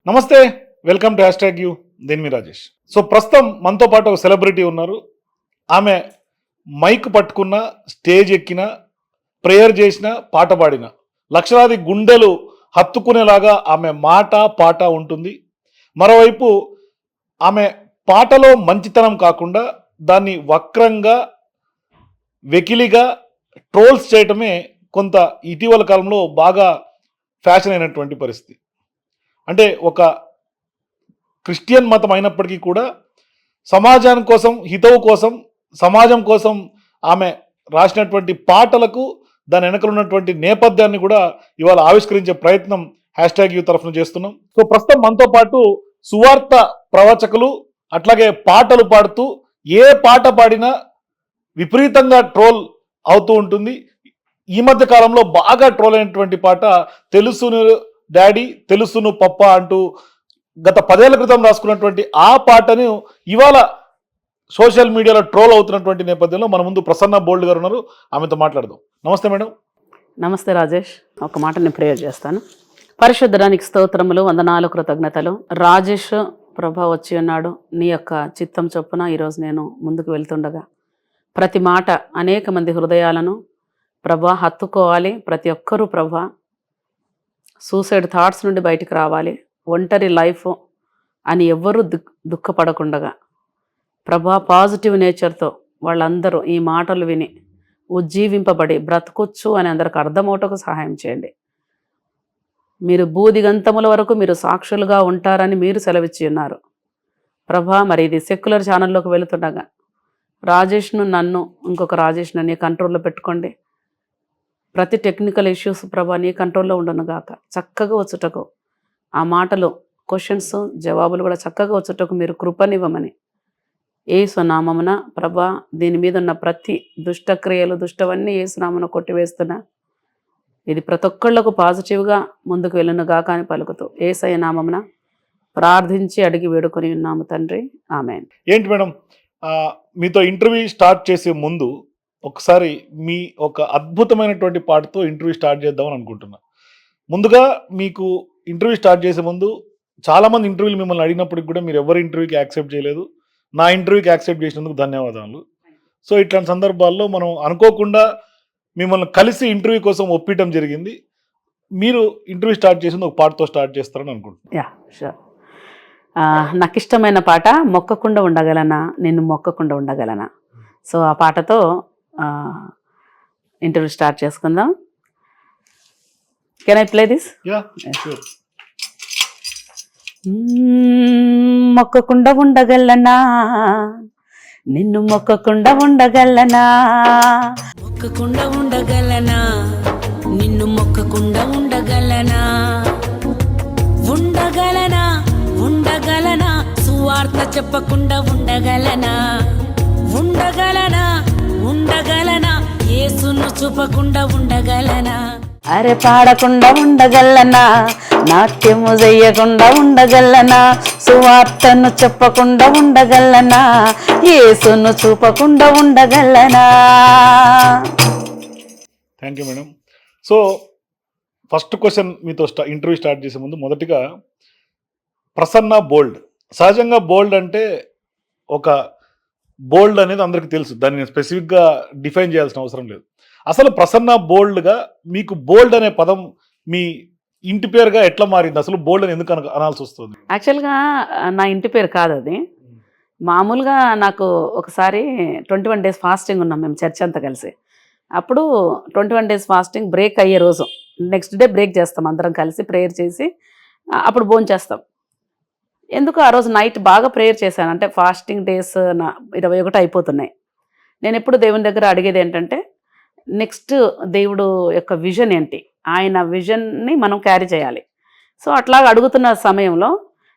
నమస్తే, welcome to hash tag you నేను మీ Rajesh. So ప్రస్తుతం మనతో పాటు ఒక సెలబ్రిటీ ఉన్నారు. ఆమె మైక్ పట్టుకున్న, స్టేజ్ ఎక్కిన, ప్రేయర్ చేసిన, పాట పాడిన లక్షలాది గుండెలు హత్తుకునేలాగా ఆమె మాట పాట ఉంటుంది. మరోవైపు ఆమె పాటలో మంచితనం కాకుండా దాన్ని వక్రంగా, వెకిలిగా ట్రోల్స్ చేయటమే కొంత ఇటీవల కాలంలో బాగా ఫ్యాషన్ అయినటువంటి పరిస్థితి. అంటే ఒక క్రిస్టియన్ మతం అయినప్పటికీ కూడా సమాజం కోసం, హితవు కోసం, సమాజం కోసం ఆమె రాసినటువంటి పాటలకు దాని వెనకలు ఉన్నటువంటి నేపథ్యాన్ని కూడా ఇవాళ ఆవిష్కరించే ప్రయత్నం హ్యాష్ ట్యాగ్ యూ తరఫున చేస్తున్నాం. సో ప్రస్తుతం మనతో పాటు సువార్త ప్రవచకులు, అట్లాగే పాటలు పాడుతూ ఏ పాట పాడినా విపరీతంగా ట్రోల్ అవుతూ ఉంటుంది. ఈ మధ్య కాలంలో బాగా ట్రోల్ అయినటువంటి పాట తెలుసును డాడీ తెలుసును పప్ప అంటూ గత 10 ఏళ్ల క్రితం రాసుకున్నటువంటి ఆ పాటను ఇవాళ సోషల్ మీడియాలో ట్రోల్ అవుతున్నటువంటి నేపథ్యంలో మన ముందు ప్రసన్న బోల్డ్ గారు ఉన్నారు. ఆమెతో మాట్లాడదాం. నమస్తే మేడం. నమస్తే రాజేష్. ఒక మాట నేను ప్రేయర్ చేస్తాను. పరిశుద్ధడానికి స్తోత్రములు, వందనాలు, కృతజ్ఞతలు. రాజేష్ ప్రభా వచ్చి ఉన్నాడు. నీ యొక్క చిత్తం చొప్పున ఈరోజు నేను ముందుకు వెళ్తుండగా ప్రతి మాట అనేక మంది హృదయాలను ప్రభా హత్తుకోవాలి. ప్రతి ఒక్కరూ ప్రభా సూసైడ్ థాట్స్ నుండి బయటికి రావాలి. ఒంటరి లైఫ్ అని ఎవ్వరూ దుఃఖపడకుండగా ప్రభా పాజిటివ్ నేచర్తో వాళ్ళందరూ ఈ మాటలు విని ఉజ్జీవింపబడి బ్రతకొచ్చు అని అందరికి అర్థమవటకు సహాయం చేయండి. మీరు బూదిగంతముల వరకు మీరు సాక్షులుగా ఉంటారని మీరు సెలవిచ్చి ఉన్నారు ప్రభా. మరి ఇది సెక్యులర్ ఛానల్లోకి వెళుతుండగా రాజేష్ను, నన్ను, ఇంకొక రాజేష్ను నీ కంట్రోల్లో పెట్టుకోండి. ప్రతి టెక్నికల్ ఇష్యూస్ ప్రభా నీ కంట్రోల్లో ఉండను గాక. చక్కగా వచ్చుటకు ఆ మాటలు, క్వశ్చన్స్, జవాబులు కూడా చక్కగా వచ్చుటకు మీరు కృపనివ్వమని యేసు నామమున ప్రభా దీని మీద ఉన్న ప్రతి దుష్టక్రియలు, దుష్టవన్నీ యేసు నామమున కొట్టివేస్తున్నా. ఇది ప్రతి ఒక్కళ్లకు పాజిటివ్గా ముందుకు వెళ్ళను గాక అని పలుకుతూ యేసయ్య నామమున ప్రార్థించి అడిగి వేడుకొని ఉన్నాము తండ్రి, ఆమేన్. ఏంటి మేడం, మీతో ఇంటర్వ్యూ స్టార్ట్ చేసే ముందు ఒకసారి మీ ఒక అద్భుతమైనటువంటి పాటతో ఇంటర్వ్యూ స్టార్ట్ చేద్దామని అనుకుంటున్నా. ముందుగా మీకు ఇంటర్వ్యూ స్టార్ట్ చేసే ముందు చాలామంది ఇంటర్వ్యూలు మిమ్మల్ని అడిగినప్పటికి కూడా మీరు ఎవరి ఇంటర్వ్యూకి యాక్సెప్ట్ చేయలేదు. నా ఇంటర్వ్యూకి యాక్సెప్ట్ చేసినందుకు ధన్యవాదాలు. సో ఇట్లాంటి సందర్భాల్లో మనం అనుకోకుండా మిమ్మల్ని కలిసి ఇంటర్వ్యూ కోసం ఒప్పించడం జరిగింది. మీరు ఇంటర్వ్యూ స్టార్ట్ చేసింది ఒక పాటతో స్టార్ట్ చేస్తారని అనుకుంటున్నాను. Yeah sure. నాకు ఇష్టమైన పాట మొక్కకుండా ఉండగలనా, నిన్ను మొక్కకుండా ఉండగలనా. సో ఆ పాటతో ఇంటర్వ్యూ స్టార్ట్ చేసుకుందాం. Can I play this? Yeah sure. మొక్కకుండా ఉండగలనా, నిన్ను మొక్కకుండా ఉండగలనా, మొక్కకుండా ఉండగలనా, నిన్ను మొక్కకుండా ఉండగలనా, ఉండగలనా, ఉండగలనా, సువార్త చెప్పకుండా ఉండగలనా, ఉండగలనా, ఉండగలనా, యేసును చూపకుండా ఉండగలనా, అరే పాడకుండా ఉండగలనా, నాట్యము చెయ్యకుండా ఉండగలనా, సువార్తను చెప్పకుండా ఉండగలనా, యేసును చూపకుండా ఉండగలనా. Thank you madam. So first question మీతో ఇంటర్వ్యూ స్టార్ట్ చేసే ముందు మొదటిగా ప్రసన్న బోల్డ్. సహజంగా బోల్డ్ అంటే ఒక బోల్డ్ అనేది అందరికీ తెలుసు, దాన్ని నేను స్పెసిఫిక్గా డిఫైన్ చేయాల్సిన అవసరం లేదు. అసలు ప్రసన్న బోల్డ్గా మీకు బోల్డ్ అనే పదం మీ ఇంటి పేరుగా ఎట్లా మారింది? అసలు బోల్డ్ అని ఎందుకు అనాల్సి వస్తుంది? యాక్చువల్గా నా ఇంటి పేరు కాదు అది. మామూలుగా నాకు ఒకసారి 21 days ఫాస్టింగ్ ఉన్నాం మేము చర్చ్ అంతా కలిసి. అప్పుడు 21 days ఫాస్టింగ్ బ్రేక్ అయ్యే రోజు నెక్స్ట్ డే బ్రేక్ చేస్తాం అందరం కలిసి, ప్రేయర్ చేసి అప్పుడు భోంచేస్తాం. ఎందుకు ఆ రోజు నైట్ బాగా ప్రేయర్ చేశాను. అంటే ఫాస్టింగ్ డేస్ 21 అయిపోతున్నాయి. నేను ఎప్పుడు దేవుని దగ్గర అడిగేది ఏంటంటే నెక్స్ట్ దేవుడు యొక్క విజన్ ఏంటి, ఆయన విజన్ని మనం క్యారీ చేయాలి. సో అట్లా అడుగుతున్న సమయంలో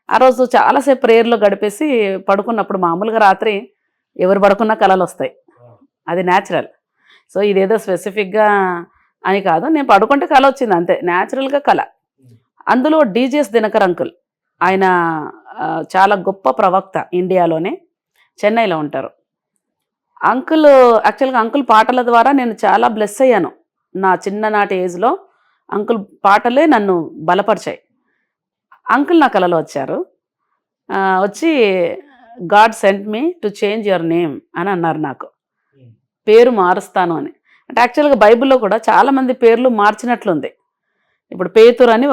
ఆ రోజు చాలాసేపు ప్రేయర్లో గడిపేసి పడుకున్నప్పుడు మామూలుగా రాత్రి ఎవరు పడుకున్నా కళలు వస్తాయి, అది న్యాచురల్. సో ఇదేదో స్పెసిఫిక్గా అని కాదు, నేను పడుకుంటే కళ వచ్చింది అంతే, న్యాచురల్గా కళ. అందులో డీజేఎస్ దినకర్ అంకుల్, ఆయన చాలా గొప్ప ప్రవక్త, ఇండియాలోనే చెన్నైలో ఉంటారు. యాక్చువల్గా అంకుల్ పాటల ద్వారా నేను చాలా బ్లెస్ అయ్యాను. నా చిన్ననాటి ఏజ్లో అంకుల్ పాటలే నన్ను బలపరిచాయి. అంకుల్ నా కలలో వచ్చారు. వచ్చి God sent me to change your name అని అన్నారు నాకు. పేరు మారుస్తాను అని. అంటే యాక్చువల్గా బైబిల్లో కూడా చాలామంది పేర్లు మార్చినట్లుంది. ఇప్పుడు పేతురు అని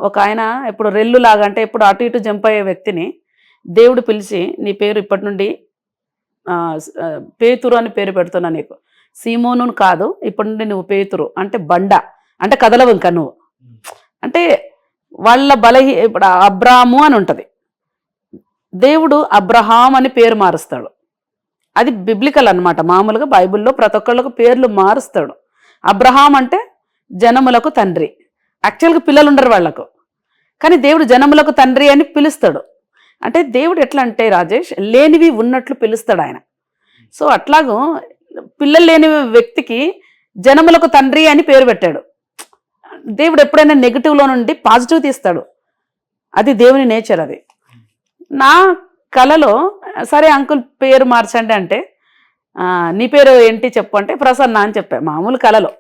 ఒక ఆయన ఇప్పుడు రెల్లు లాగా అంటే ఇప్పుడు అటు ఇటు జంప్ అయ్యే వ్యక్తిని దేవుడు పిలిచి నీ పేరు ఇప్పటి నుండి పేతురు అని పేరు పెడుతున్నా నీకు, సీమోను కాదు, ఇప్పటి నుండి నువ్వు పేతురు అంటే బండ అంటే కదలవు ఇంకా నువ్వు. అంటే వాళ్ళ ఇప్పుడు అబ్రాము అని ఉంటుంది, దేవుడు అబ్రహాం అని పేరు మారుస్తాడు. అది బిబ్లికల్ అన్నమాట. మామూలుగా బైబిల్లో ప్రతి ఒక్కళ్ళకు పేర్లు మారుస్తాడు. అబ్రహాం అంటే జనములకు తండ్రి, యాక్చువల్గా పిల్లలు ఉండరు వాళ్ళకు, కానీ దేవుడు జనములకు తండ్రి అని పిలుస్తాడు. అంటే దేవుడు ఎట్లా అంటే రాజేష్ లేనివి ఉన్నట్లు పిలుస్తాడు ఆయన. సో అట్లాగూ పిల్లలు లేని వ్యక్తికి జనములకు తండ్రి అని పేరు పెట్టాడు. దేవుడు ఎప్పుడైనా నెగిటివ్లో నుండి పాజిటివ్ తీస్తాడు, అది దేవుని నేచర్. అది నా కలలో సరే అంకుల్ పేరు మార్చండి అంటే నీ పేరు ఏంటి చెప్పు అంటే ప్రసన్న అని చెప్పా మామూలు కలలో.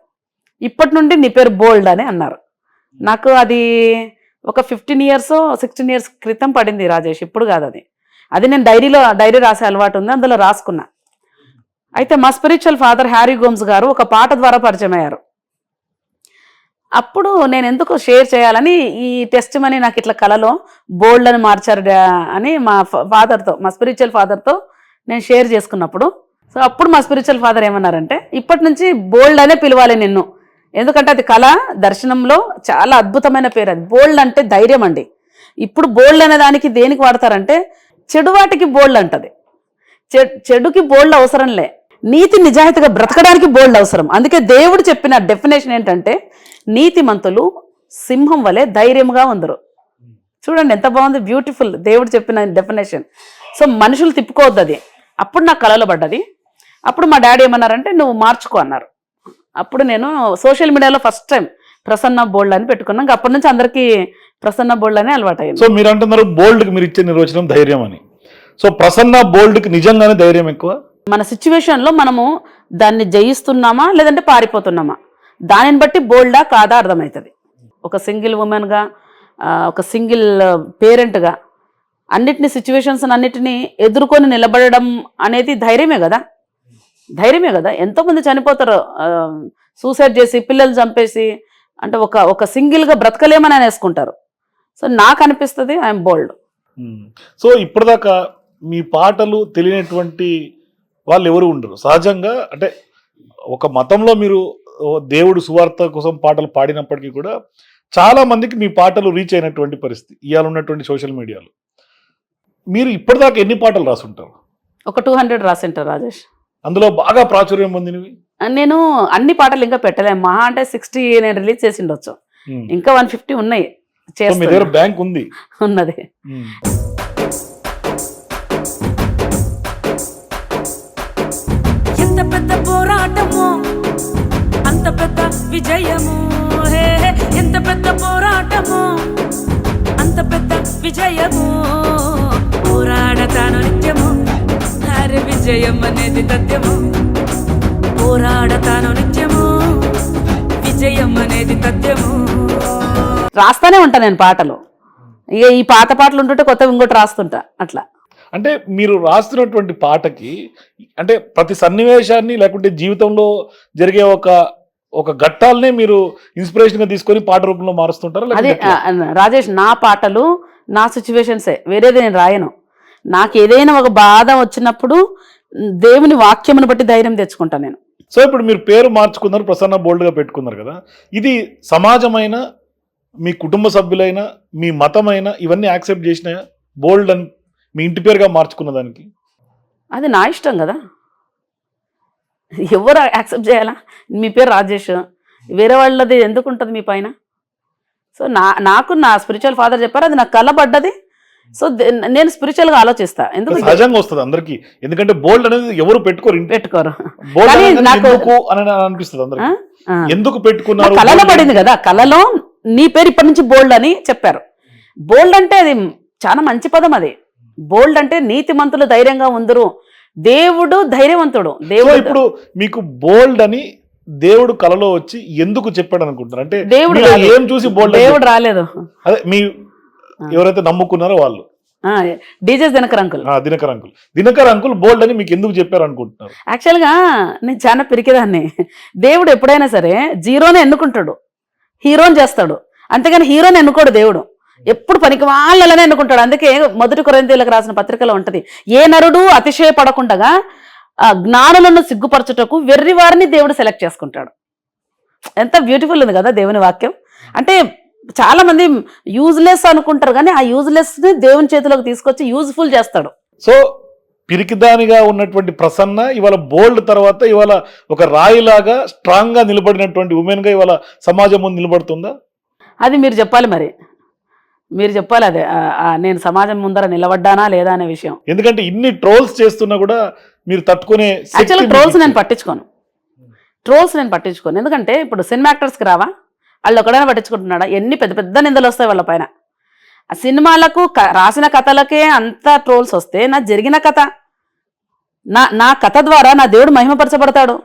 ఇప్పటి నుండి నీ పేరు బోల్డ్ అని అన్నారు. నాకు అది ఒక 15 years 16 years క్రితం పడింది రాజేష్, ఇప్పుడు కాదు. అది నేను డైరీ రాసే అలవాటు ఉంది, అందులో రాసుకున్నా. అయితే మా స్పిరిచువల్ ఫాదర్ హ్యారీ గోమ్స్ గారు ఒక పాట ద్వారా పరిచయం అయ్యారు. అప్పుడు నేను ఎందుకు షేర్ చేయాలని ఈ టెస్ట్ మనీ నాకు ఇట్లా కలలో బోల్డ్ అని మార్చారు అని మా ఫాదర్తో, మా స్పిరిచువల్ ఫాదర్తో నేను షేర్ చేసుకున్నప్పుడు, సో అప్పుడు మా స్పిరిచువల్ ఫాదర్ ఏమన్నారంటే ఇప్పటి నుంచి బోల్డ్ అనే పిలవాలి నిన్ను, ఎందుకంటే అది కళ దర్శనంలో చాలా అద్భుతమైన పేరు. అది బోల్డ్ అంటే ధైర్యం అండి. ఇప్పుడు బోల్డ్ అనే దానికి దేనికి వాడతారంటే చెడు వాటికి బోల్డ్ అంటది. చెడుకి బోల్డ్ అవసరంలే, నీతి నిజాయితీగా బ్రతకడానికి బోల్డ్ అవసరం. అందుకే దేవుడు చెప్పిన డెఫినేషన్ ఏంటంటే నీతిమంతులు సింహం వలె ధైర్యంగా ఉందరు. చూడండి ఎంత బాగుంది, బ్యూటిఫుల్ దేవుడు చెప్పిన డెఫినేషన్. సో మనుషులు తిప్పుకోవద్దు అది. అప్పుడు నాకు కలలో పడ్డది. అప్పుడు మా డాడీ ఏమన్నారంటే నువ్వు మార్చుకో అన్నారు. అప్పుడు నేను సోషల్ మీడియాలో ఫస్ట్ టైం ప్రసన్న బోల్డ్ అని పెట్టుకున్నాం. అప్పటి నుంచి అందరికీ ప్రసన్న బోల్డ్ అని అలవాటు అయ్యింది. సో మీరు అంటున్నారు బోల్డ్కి మీరు ఇచ్చే నిర్వచనం ధైర్యం అని. సో ప్రసన్న బోల్డ్కి నిజంగానే ధైర్యం ఎక్కువ. మన సిచ్యువేషన్లో మనము దాన్ని జయిస్తున్నామా లేదంటే పారిపోతున్నామా దానిని బట్టి బోల్డా కాదా అర్థమవుతుంది. ఒక సింగిల్ ఉమెన్గా, ఒక సింగిల్ పేరెంట్గా అన్నిటిని సిచ్యువేషన్స్ అన్నిటినీ ఎదుర్కొని నిలబడడం అనేది ధైర్యమే కదా. ఎంతోమంది చనిపోతారు సూసైడ్ చేసి, పిల్లలు చంపేసి, అంటే ఒక సింగిల్గా బ్రతకలేమని అనేసుకుంటారు. సో నాకు అనిపిస్తుంది ఐఎమ్ బోల్డ్. సో ఇప్పటిదాకా మీ పాటలు తెలియనటువంటి వాళ్ళు ఎవరు ఉండరు సహజంగా. అంటే ఒక మతంలో మీరు దేవుడు సువార్త కోసం పాటలు పాడినప్పటికీ కూడా చాలా మందికి మీ పాటలు రీచ్ అయినటువంటి పరిస్థితి ఇవాళ ఉన్నటువంటి సోషల్ మీడియాలో. మీరు ఇప్పటిదాకా ఎన్ని పాటలు రాసుంటారు? ఒక 200 రాసింటారు రాజేష్. అందులో బాగా ప్రాచుర్యం పొందినవి? నేను అన్ని పాటలు ఇంకా పెట్టలేము, మహా అంటే 60 నేను రిలీజ్ చేసిండొచ్చు, ఇంకా 150 ఉన్నాయి. మీ దగ్గర బ్యాంక్ ఉంది? ఉన్నది. ఎంత పెద్ద పోరాటము అంత పెద్ద విజయము, ఎంత పెద్ద పోరాటము అంత పెద్ద విజయము, పోరాడతాను నిత్యము, హరి విజయం అనేది తథ్యము, పోరాడతాను నిత్యము, విజయం అనేది తథ్యము. రాస్తానే ఉంటా నేను పాటలు. ఇక ఈ పాత పాటలు ఉంటుంటే కొత్త ఇంకోటి రాస్తుంటా అట్లా. అంటే మీరు రాస్తున్నటువంటి పాటకి అంటే ప్రతి సన్నివేశాన్ని లేకుంటే జీవితంలో జరిగే ఒక ఘట్టాలనే మీరు ఇన్స్పిరేషన్గా తీసుకొని పాట రూపంలో మారుస్తుంటారా? అదే రాజేష్, నా పాటలు నా సిచ్యువేషన్సే, వేరేది నేను రాయను. నాకు ఏదైనా ఒక బాధ వచ్చినప్పుడు దేవుని వాక్యమును బట్టి ధైర్యం తెచ్చుకుంటాను నేను. సో ఇప్పుడు మీరు పేరు మార్చుకున్నారు, ప్రసన్న బోల్డ్గా పెట్టుకున్నారు కదా, ఇది సమాజమైన, మీ కుటుంబ సభ్యులైన, మీ మతమైన ఇవన్నీ యాక్సెప్ట్ చేసిన బోల్డ్ అని మీ ఇంటి పేరుగా మార్చుకున్న దానికి? అది నా ఇష్టం కదా, ఎవరు యాక్సెప్ట్ చేయాలా? మీ పేరు రాజేష్, వేరే వాళ్ళది ఎందుకు ఉంటుంది మీ పైన? సో నాకు నా స్పిరిచువల్ ఫాదర్ చెప్పారు, అది నాకు కలబడ్డది. సో నేను స్పిరిచువల్గా ఆలోచిస్తా. ఎందుకు సహజంగా వస్తుంది అందరికి, ఎందుకంటే బోల్డ్ అనేది ఎవరు పెట్టుకోరు. అనిపిస్తుంది అందరికి, ఎందుకు పెట్టుకున్నారు? కలలో పడింది కదా, కలలో నీ పేరు ఇప్పటి నుంచి బోల్డ్ అని చెప్పారు. బోల్డ్ అంటే అది చాలా మంచి పదం. అది బోల్డ్ అంటే నీతిమంతులు ధైర్యంగా ఉందరు, దేవుడు ధైర్యవంతుడు. దేవుడు ఇప్పుడు మీకు బోల్డ్ అని దేవుడు కలలో వచ్చి ఎందుకు చెప్పాడు అనుకుంటున్నారు? అంటే దేవుడు ఏం చూసి బోల్డ్? దేవుడు రాలేదు, అదే మీ ఎవరైతే నమ్ముకున్నారో వాళ్ళు. DGS Dinakar uncle. Dinakar uncle bold అని మీకు ఎందుకు చెప్పారు అనుకుంటున్నారు? యాక్చువల్గా నేను చాలా పిరికిదాన్ని. దేవుడు ఎప్పుడైనా సరే జీరోని ఎన్నుకుంటాడు, హీరోని చేస్తాడు, అంతేగాని హీరోని ఎన్నుకోడు దేవుడు. ఎప్పుడు పనికి వాళ్ళనే ఎన్నుకుంటాడు. అందుకే 1 కొరింథీయులకు రాసిన పత్రికలో ఉంటది, ఏ నరుడు అతిశయపడకుండా జ్ఞానులను సిగ్గుపరచుటకు వెర్రి వారిని దేవుడు సెలెక్ట్ చేసుకుంటాడు. ఎంత బ్యూటిఫుల్ ఉంది కదా దేవుని వాక్యం. అంటే చాలా మంది యూజ్లెస్ అనుకుంటారు, కానీ ఆ యూజ్లెస్ ని దేవుని చేతిలోకి తీసుకొచ్చి యూజ్ఫుల్ చేస్తాడు. సో పిరికిదానిగా ఉన్నటువంటి ప్రసన్న ఇవాళ బోల్డ్ తర్వాత ఇవాళ ఒక రాయిలాగా స్ట్రాంగ్ గా నిలబడినటువంటి ఉమెన్ గా ఇవాళ సమాజం ముందు నిలబడుతుందా? అది మీరు చెప్పాలి. మరి మీరు చెప్పాలి అదే, నేను సమాజం ముందర నిలబడ్డానా లేదా అనే విషయం. ఎందుకంటే ఇన్ని ట్రోల్స్ చేస్తున్నా కూడా మీరు తట్టుకునే యాక్చువల్గా ట్రోల్స్ నేను పట్టించుకోను. ఎందుకంటే ఇప్పుడు సినిమా యాక్టర్స్కి రావా, వాళ్ళు ఒకడైనా పట్టించుకుంటున్నాడా? ఎన్ని పెద్ద పెద్ద నిందలు వస్తాయి వాళ్ళ పైన. ఆ సినిమాలకు రాసిన కథలకే అంత ట్రోల్స్ వస్తే, నా జరిగిన కథ, నా కథ ద్వారా నా దేవుడు మహిమపరచబడతాడు.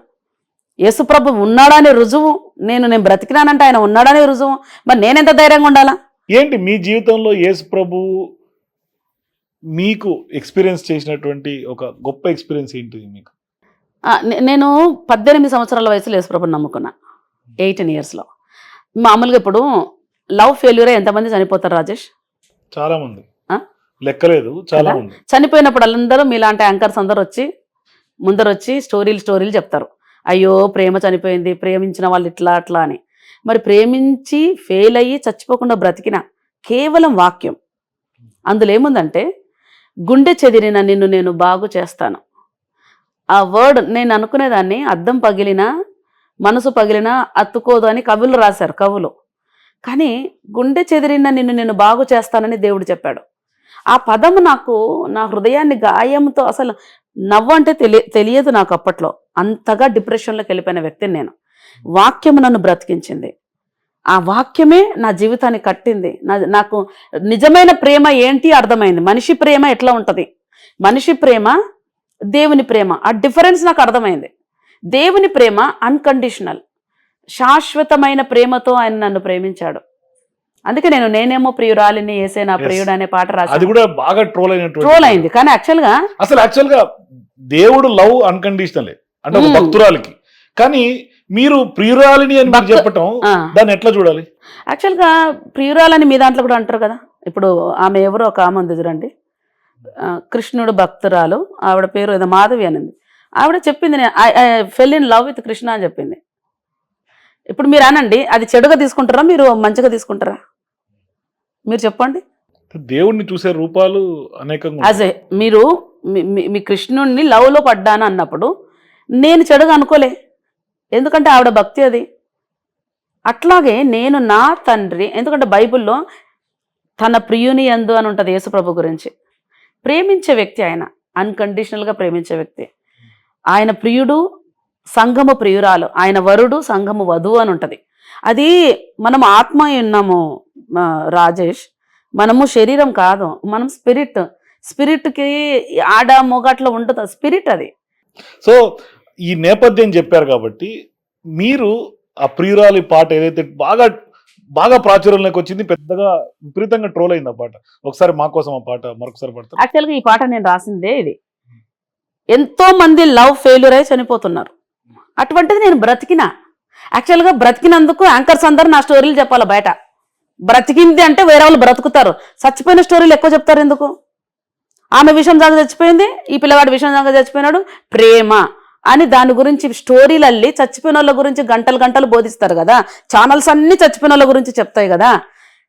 యేసుప్రభు ఉన్నాడనే రుజువు, నేను బ్రతికినానంటే ఆయన ఉన్నాడనే రుజువు. మరి నేనెంత ధైర్యంగా ఉండాలా? ఏంటి మీ జీవితంలో యేసుప్రభు మీకు ఎక్స్పీరియన్స్ చేసినటువంటి ఒక గొప్ప ఎక్స్పీరియన్స్ ఏంటి మీకు? నేను 18 సంవత్సరాల వయసులో యేసుప్రభుని నమ్ముకున్నా, 18 yearsలో. మామూలుగా ఇప్పుడు లవ్ ఫెయిల్యూర్ ఎంతమంది చనిపోతారు రాజేష్? చాలా మంది, లెక్కలేదు, చాలా మంది. చనిపోయినప్పుడు అందరూ మీలాంటి యాంకర్స్ అందరూ ముందరొచ్చి స్టోరీలు చెప్తారు, అయ్యో ప్రేమ చనిపోయింది, ప్రేమించిన వాళ్ళు ఇట్లా అట్లా అని. మరి ప్రేమించి ఫెయిల్ అయ్యి చచ్చిపోకుండా బ్రతికిన కేవలం వాక్యం. అందులో ఏముందంటే, గుండె చెదిరిన నిన్ను నేను బాగు చేస్తాను. ఆ వర్డ్ నేను అనుకునేదాన్ని, అద్దం పగిలినా మనసు పగిలినా అత్తుకోదు అని కవులు రాశారు, కవులు. కానీ గుండె చెదిరిన నిన్ను నేను బాగు చేస్తానని దేవుడు చెప్పాడు. ఆ పదము నా హృదయాన్ని గాయంతో, అసలు నవ్వు అంటే తెలియదు నాకు అప్పట్లో. అంతగా డిప్రెషన్లోకి వెళ్ళిపోయిన వ్యక్తిని నేను. వాక్యము నన్ను బ్రతికించింది. ఆ వాక్యమే నా జీవితాన్ని కట్టింది. నాకు నిజమైన ప్రేమ ఏంటి అర్థమైంది. మనిషి ప్రేమ ఎట్లా ఉంటుంది, మనిషి ప్రేమ, దేవుని ప్రేమ, ఆ డిఫరెన్స్ నాకు అర్థమైంది. దేవుని ప్రేమ అన్కండిషనల్, శాశ్వతమైన ప్రేమతో ఆయన నన్ను ప్రేమించాడు. అందుకే నేనేమో ప్రియురాలిని, యేసే నా ప్రియుడు అనే పాట రాసి, అది కూడా బాగా ట్రోల్ అయింది. కానీ యాక్చువల్గా దేవుడు లవ్ అన్కండిషనల్ అంటే ఒక భక్తురాలికి, కానీ మీరు ప్రియురాలిని అని మీరు చెప్పటం, దాన్ని ఎట్లా చూడాలి? యాక్చువల్గా ప్రియురాలని మీ దాంట్లో కూడా అంటారు కదా. ఇప్పుడు ఆమె ఎవరో ఒక ఆమె ఉంది చూడండి, కృష్ణుడు భక్తురాలు, ఆవిడ పేరు ఏదో మాధవి అనింది. ఆవిడ చెప్పింది, I fell in love with Krishna అని చెప్పింది. ఇప్పుడు మీరు అనండి, అది చెడుగా తీసుకుంటారా, మీరు మంచిగా తీసుకుంటారా? మీరు చెప్పండి. దేవుణ్ణి చూసే రూపాలు అనేకంగా. అదే మీరు మీ కృష్ణుడిని లవ్లో పడ్డాను అన్నప్పుడు నేను చెడుగా అనుకోలే, ఎందుకంటే ఆవిడ భక్తి అది. అట్లాగే నేను నా తండ్రి, ఎందుకంటే బైబిల్లో తన ప్రియుని యందు అని ఉంటుంది యేసుప్రభు గురించి. ప్రేమించే వ్యక్తి ఆయన, అన్కండిషనల్గా ప్రేమించే వ్యక్తి. ఆయన ప్రియుడు, సంఘము ప్రియురాలు, ఆయన వరుడు, సంఘము వధువు అని ఉంటుంది. అది మనం ఆత్మ ఉన్నాము రాజేష్, మనము శరీరం కాదు, మనం స్పిరిట్కి ఆడ మొగట్లో ఉంటుంది స్పిరిట్ అది. సో ఈ నేపథ్యం చెప్పారు కాబట్టి, మీరు ఆ ప్రియురాలి పాట ఏదైతే బాగా ప్రాచుర్యంలోకి వచ్చింది, పెద్దగా విపరీతంగా ట్రోల్ అయింది ఆ పాట, ఒకసారి మా కోసం ఆ పాట మరొకసారి పడతారు. యాక్చువల్గా ఈ పాట నేను రాసిందే ఇది. ఎంతో మంది లవ్ ఫెయిల్యూర్ అయి చనిపోతున్నారు, అటువంటిది నేను బ్రతికినా. యాక్చువల్గా బ్రతికినందుకు యాంకర్స్ అందరూ నా స్టోరీలు చెప్పాలి బయట. బ్రతికింది అంటే వేరే వాళ్ళు బ్రతుకుతారు, చచ్చిపోయిన స్టోరీలు ఎక్కువ చెప్తారు ఎందుకు? ఆమె విషయం దాకా చచ్చిపోయింది, ఈ పిల్లవాడి విషయం దాకా చచ్చిపోయినాడు, ప్రేమ అని దాని గురించి స్టోరీలు అల్లి చచ్చిపోయిన వాళ్ళ గురించి గంటలు బోధిస్తారు కదా. ఛానల్స్ అన్ని చచ్చిపోయిన వాళ్ళ గురించి చెప్తాయి కదా.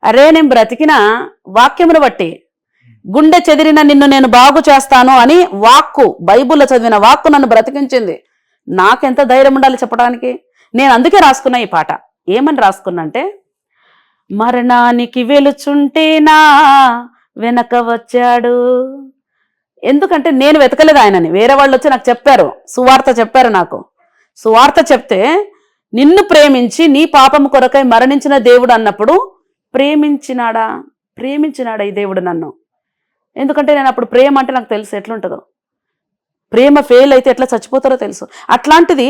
అరే నేను బ్రతికిన వాక్యమును బట్టి, గుండె చెదిరిన నిన్ను నేను బాగు చేస్తాను అని వాక్కు, బైబుల్లో చదివిన వాక్కు నన్ను బ్రతికించింది. నాకెంత ధైర్యం ఉండాలి చెప్పడానికి. నేను అందుకే రాసుకున్నా ఈ పాట. ఏమని రాసుకున్నా అంటే, మరణానికి వెలుచుంటేనా వెనక వచ్చాడు. ఎందుకంటే నేను వెతకలేదు ఆయనని, వేరే వాళ్ళు వచ్చి నాకు చెప్పారు, సువార్త చెప్పారు నాకు. సువార్త చెప్తే, నిన్ను ప్రేమించి నీ పాపము కొరకై మరణించిన దేవుడు అన్నప్పుడు ప్రేమించినాడా ఈ దేవుడు నన్ను. ఎందుకంటే నేను అప్పుడు ప్రేమ అంటే నాకు తెలుసు ఎట్లుంటుందో, ప్రేమ ఫెయిల్ అయితే ఎట్లా చచ్చిపోతారో తెలుసు. అట్లాంటిది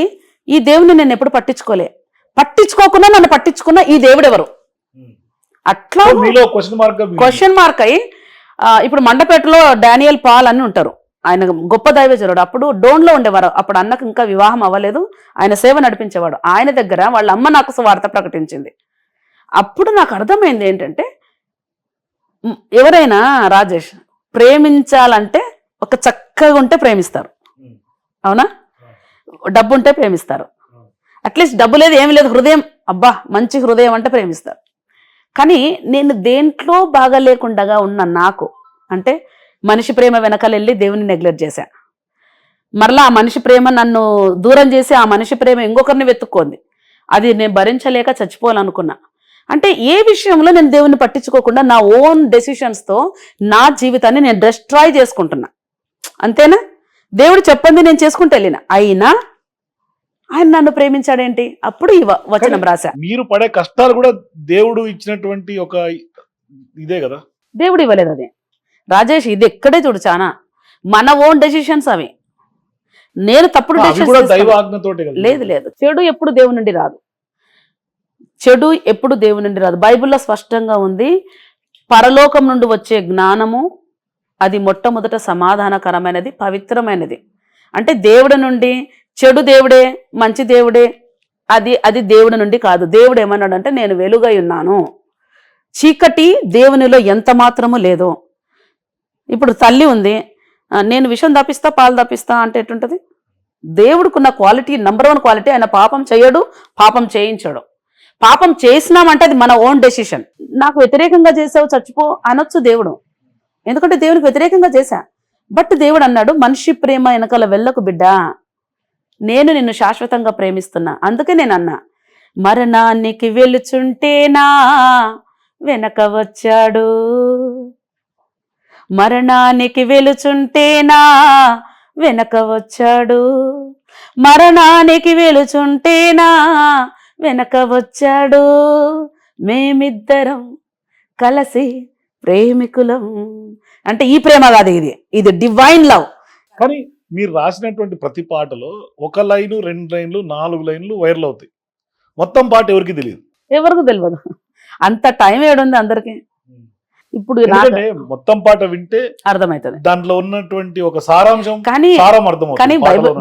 ఈ దేవుడిని నేను ఎప్పుడు పట్టించుకోకుండా నన్ను పట్టించుకున్న ఈ దేవుడు ఎవరు? అట్లా సో మీలో క్వశ్చన్ మార్క్ క్వశ్చన్ మార్క్ అయ్యి ఇప్పుడు మండపేటలో డానియల్ పాల్ అని ఉంటారు, ఆయన గొప్ప దైవజనుడు. అప్పుడు డోన్లో ఉండేవారు, అప్పుడు అన్నకు ఇంకా వివాహం అవ్వలేదు, ఆయన సేవ నడిపించేవాడు. ఆయన దగ్గర వాళ్ళ అమ్మ నాకు వార్త ప్రకటించింది. అప్పుడు నాకు అర్థమైంది ఏంటంటే, ఎవరైనా రాజేష్ ప్రేమించాలంటే ఒక చక్కగా ఉంటే ప్రేమిస్తారు, అవునా? డబ్బు ఉంటే ప్రేమిస్తారు, అట్లీస్ట్ డబ్బు లేదు ఏమి లేదు, హృదయం అబ్బా మంచి హృదయం అంటే ప్రేమిస్తారు. కానీ నేను దేంట్లో బాగా లేకుండా ఉన్న నాకు, అంటే మనిషి ప్రేమ వెనకాల వెళ్ళి దేవుని నెగ్లెక్ట్ చేశా. మరలా ఆ మనిషి ప్రేమ నన్ను దూరం చేసి ఆ మనిషి ప్రేమ ఇంకొకరిని వెతుక్కోంది. అది నేను భరించలేక చచ్చిపోవాలనుకున్నా. అంటే ఏ విషయంలో నేను దేవుని పట్టించుకోకుండా నా ఓన్ డెసిషన్స్తో నా జీవితాన్ని నేను డిస్ట్రాయ్ చేసుకుంటున్నా. అంతేనా? దేవుడు చెప్పింది నేను చేసుకుంటూ వెళ్ళిన, అయినా ఆయన నన్ను ప్రేమించాడేంటి? అప్పుడు ఈ వచనం రాశా. మీరు పడే కష్టాలు కూడా దేవుడు ఇచ్చినటువంటి ఒక ఇదే కదా. దేవుడు ఇవ్వలేదు అది రాజేష్, ఇది ఎక్కడే చూడు, చాలా మన ఓన్ డెసిషన్స్ అవి. నేను తప్పుడు దైవ ఆజ్ఞతోటే కదా. లేదు లేదు, చెడు ఎప్పుడు దేవుని నుండి రాదు, చెడు ఎప్పుడు దేవుని నుండి రాదు. బైబిల్లో స్పష్టంగా ఉంది, పరలోకం నుండి వచ్చే జ్ఞానము అది మొట్టమొదట సమాధానకరమైనది, పవిత్రమైనది. అంటే దేవుడి నుండి చెడు దేవుడే మంచి దేవుడే అది దేవుడి నుండి కాదు. దేవుడు ఏమన్నాడంటే నేను వెలుగై ఉన్నాను, చీకటి దేవునిలో ఎంత మాత్రము లేదు. ఇప్పుడు తల్లి ఉంది, నేను విషం తప్పిస్తా పాలు తప్పిస్తా అంటే ఎట్టుంటది? దేవుడికున్న క్వాలిటీ, నంబర్ 1 క్వాలిటీ, ఆయన పాపం చేయడు, పాపం చేయించడు. పాపం చేసినామంటే అది మన ఓన్ డెసిషన్. నాకు వ్యతిరేకంగా చేసావు చచ్చిపో అనొచ్చు దేవుడు, ఎందుకంటే దేవునికి వ్యతిరేకంగా చేశా. బట్ దేవుడు అన్నాడు, మనిషి ప్రేమ వెనకాల వెళ్ళకు బిడ్డా, నేను నిన్ను శాశ్వతంగా ప్రేమిస్తున్నా. అందుకే నేను అన్నా, మరణానికి వెలుచుంటేనా వెనక వచ్చాడు, మరణానికి వెలుచుంటేనా వెనక వచ్చాడు, మరణానికి వెలుచుంటేనా వెనక వచ్చాడు, మేమిద్దరం కలిసి ప్రేమికులం. అంటే ఈ ప్రేమ కాదు, ఇది డివైన్ లవ్. కానీ మీరు రాసినటువంటి ప్రతి పాటలో 1 లైను 2 లైన్లు 4 లైన్లు వైరల్ అవుతాయి, మొత్తం పాట ఎవరికి తెలియదు. ఎవరికి తెలియదు, అంత టైం ఏడుంది అందరికి. ఇప్పుడు మొత్తం పాట వింటే అర్థమవుతుంది దాంట్లో ఉన్నటువంటి ఒక సారాంశం, కానీ కానీ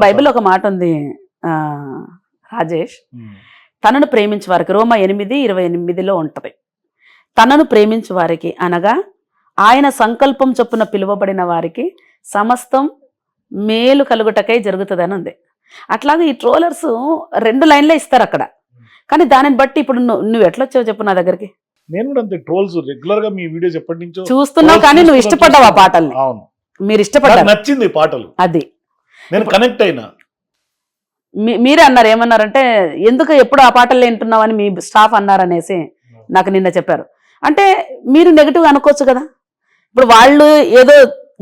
బైబిల్ ఒక మాట ఉంది రాజేష్, తనను ప్రేమించే వారికి, రోమా 8:28లో ఉంటది, తనను ప్రేమించే వారికి అనగా ఆయన సంకల్పం చొప్పున పిలువబడిన వారికి సమస్తం మేలు కలుగుటకై జరుగుతుందని ఉంది. అట్లాగే ఈ ట్రోలర్స్ 2 లైన్లే ఇస్తారు అక్కడ, కానీ దానిని బట్టి ఇప్పుడు నువ్వు ఎట్లా వచ్చావు చెప్పు నా దగ్గరికి? నేను కూడా అంతే, ట్రోల్స్ రెగ్యులర్ గా మీ వీడియోస్ ఎప్పటి నుంచో చూస్తున్నావు, కానీ నువ్వు ఇష్టపడ్డావు ఆ పాటల్ని. అవును, మీరు ఇష్టపడ్డారు, నచ్చింది పాటలు, అది నేను కనెక్ట్ అయినా. మీరే అన్నారు, ఏమన్నారంటే ఎందుకు ఎప్పుడు ఆ పాటలు వింటున్నావు అని మీ స్టాఫ్ అన్నారనేసి నాకు నిన్న చెప్పారు. అంటే మీరు నెగిటివ్గా అనుకోవచ్చు కదా, ఇప్పుడు వాళ్ళు ఏదో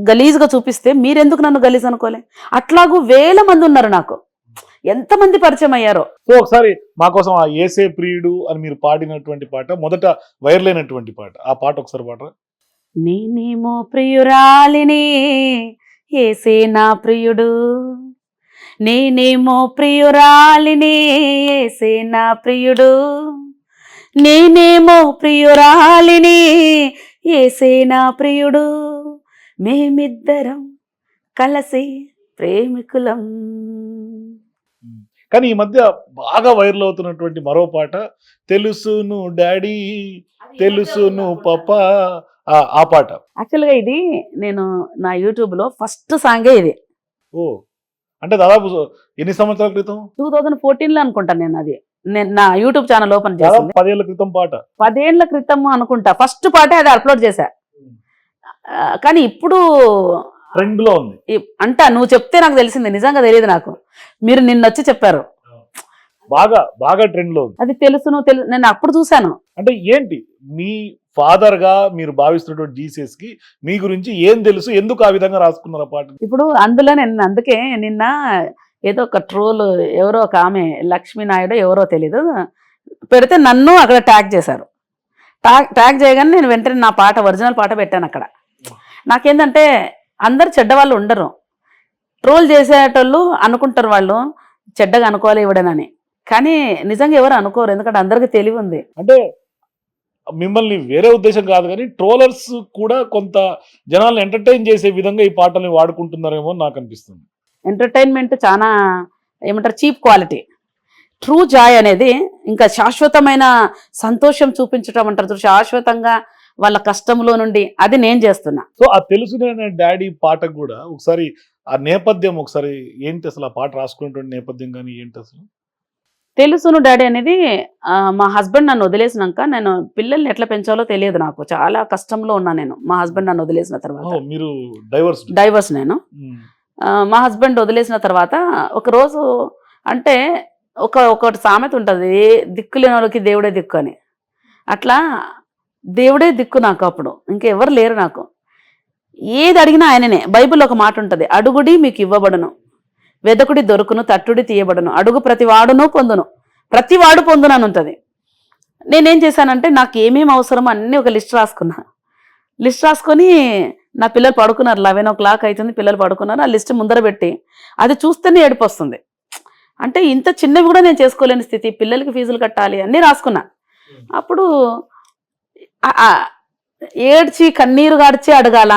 గలీజ్గా చూపిస్తే మీరెందుకు నన్ను గలీజ్ అనుకోలే? అట్లాగూ 1000 మంది ఉన్నారు, నాకు ఎంతమంది పరిచయం అయ్యారో. సో ఒకసారి మా కోసం ఆ ఏసే ప్రియుడు అని మీరు పాడినటువంటి పాట, మొదట వైరల్ అయినటువంటి పాట, ఆ పాట ఒకసారి పాడరా. నేనేమో ప్రియురాలిని ఏసే నా ప్రియుడు, నేనేమో ప్రియురాలిని ఏసే నా ప్రియుడు, నేనేమో ప్రియురాలిని ఏసే నా ప్రియుడు, మేమిద్దరం కలిసి ప్రేమికులం. కానీ ఈ మధ్య బాగా వైరల్ అవుతున్నటువంటి మరో పాట, తెలుసును డాడీ తెలుసును పాపా, ఆ పాట. యాక్చువల్గా ఇది నేను నా యూట్యూబ్లో ఫస్ట్ సాంగే ఇది. ఓ, అంటే దాదాపు ఎన్ని సంవత్సరాల క్రితం? 2014లో అనుకుంటా నేను నా యూట్యూబ్ ఛానల్ ఓపెన్ చేశాను. 10 ఏళ్ల క్రితం పాట. 10 ఏళ్ల క్రితం అనుకుంటా ఫస్ట్ పాటే అది అప్లోడ్ చేశా. కానీ ఇప్పుడు ట్రెండ్ లో ఉంది అంట. నువ్వు చెప్తే నాకు తెలిసింది, నిజంగా తెలియదు నాకు, మీరు నిన్న వచ్చి చెప్పారు. బాగా బాగా ట్రెండ్ లో ఉంది. అది తెలుసు నేను అప్పుడు చూశాను. అంటే ఏంటి మీ ఫాదర్ గా మీరు భావిస్తున్నటువంటి జీసస్ కి మీ గురించి ఏం తెలుసు, ఎందుకు ఆ విధంగా రాసుకున్నారు పాట? ఇప్పుడు అందులో నేను అందుకే నిన్న ఏదో ఒక ట్రోల్, ఎవరో ఒక ఆమె లక్ష్మీనాయుడు ఎవరో తెలీదు పెడితే నన్ను అక్కడ ట్యాగ్ చేశారు. ట్యాగ్ చేయగానే నేను వెంటనే నా పాట, ఒరిజినల్ పాట పెట్టాను అక్కడ. నాకేంటంటే అందరు చెడ్డవాళ్ళు ఉండరు, ట్రోల్ చేసేటోళ్ళు అనుకుంటారు వాళ్ళు చెడ్డగా అనుకోవాలి ఇవ్వడనని, కానీ నిజంగా ఎవరు అనుకోరు, ఎందుకంటే అందరికీ తెలివి ఉంది. అంటే మిమ్మల్ని వేరే ఉద్దేశం కాదు కానీ ట్రోలర్స్ కూడా కొంత జనాల్ని ఎంటర్టైన్ చేసే విధంగా ఈ పాటల్ని వాడుకుంటున్నారేమో అని నాకు అనిపిస్తుంది. ఎంటర్టైన్మెంట్ చాలా ఏమంటారు చీప్ క్వాలిటీ. ట్రూ జాయ్ అనేది ఇంకా శాశ్వతమైన సంతోషం చూపించటం అంటారు, శాశ్వతంగా వాళ్ళ కష్టంలో నుండి, అది నేను చేస్తున్నా. సో ఆ తెలుసునే డాడీ పాటకు కూడా ఒకసారి ఆ నేపథ్యం ఒకసారి ఏంటి, అసలు ఆ పాట రాసుకునేటువంటి నేపథ్యం కానీ ఏంటి అసలు? తెలుసును డాడీ అనేది మా హస్బెండ్ నన్ను వదిలేసినాక నేను పిల్లల్ని ఎట్లా పెంచాలో తెలియదు, నాకు చాలా కష్టంలో ఉన్నా నేను. మా హస్బెండ్ నన్ను వదిలేసిన తర్వాత, మీరు డైవర్స్? డైవర్స్ నేను. మా హస్బెండ్ వదిలేసిన తర్వాత ఒకరోజు అంటే ఒకటి సామెత ఉంటుంది, దిక్కు లేని వాళ్ళకి దేవుడే దిక్కు అని. అట్లా దేవుడే దిక్కు నాకు, అప్పుడు ఇంకెవరు లేరు నాకు. ఏది అడిగినా ఆయననే. బైబిల్లో ఒక మాట ఉంటుంది, అడుగుడి మీకు ఇవ్వబడును, వెదకుడి దొరుకును, తట్టుడి తీయబడును, అడుగు ప్రతివాడును పొందును, ప్రతివాడు పొందును అని ఉంటుంది. నేనేం చేశానంటే నాకు ఏమేమి అవసరమో అన్నీ ఒక లిస్ట్ రాసుకున్నా. లిస్ట్ రాసుకొని నా పిల్లలు పడుకున్నారు, 11 o'clock అవుతుంది, పిల్లలు పడుకున్నారు. ఆ లిస్ట్ ముందర పెట్టి అది చూస్తేనే ఏడుపు వస్తుంది. అంటే ఇంత చిన్నవి కూడా నేను చేసుకోలేని స్థితి, పిల్లలకి ఫీజులు కట్టాలి, అన్నీ రాసుకున్నా. అప్పుడు ఏడ్చి కన్నీరు గాడ్చి అడగాల,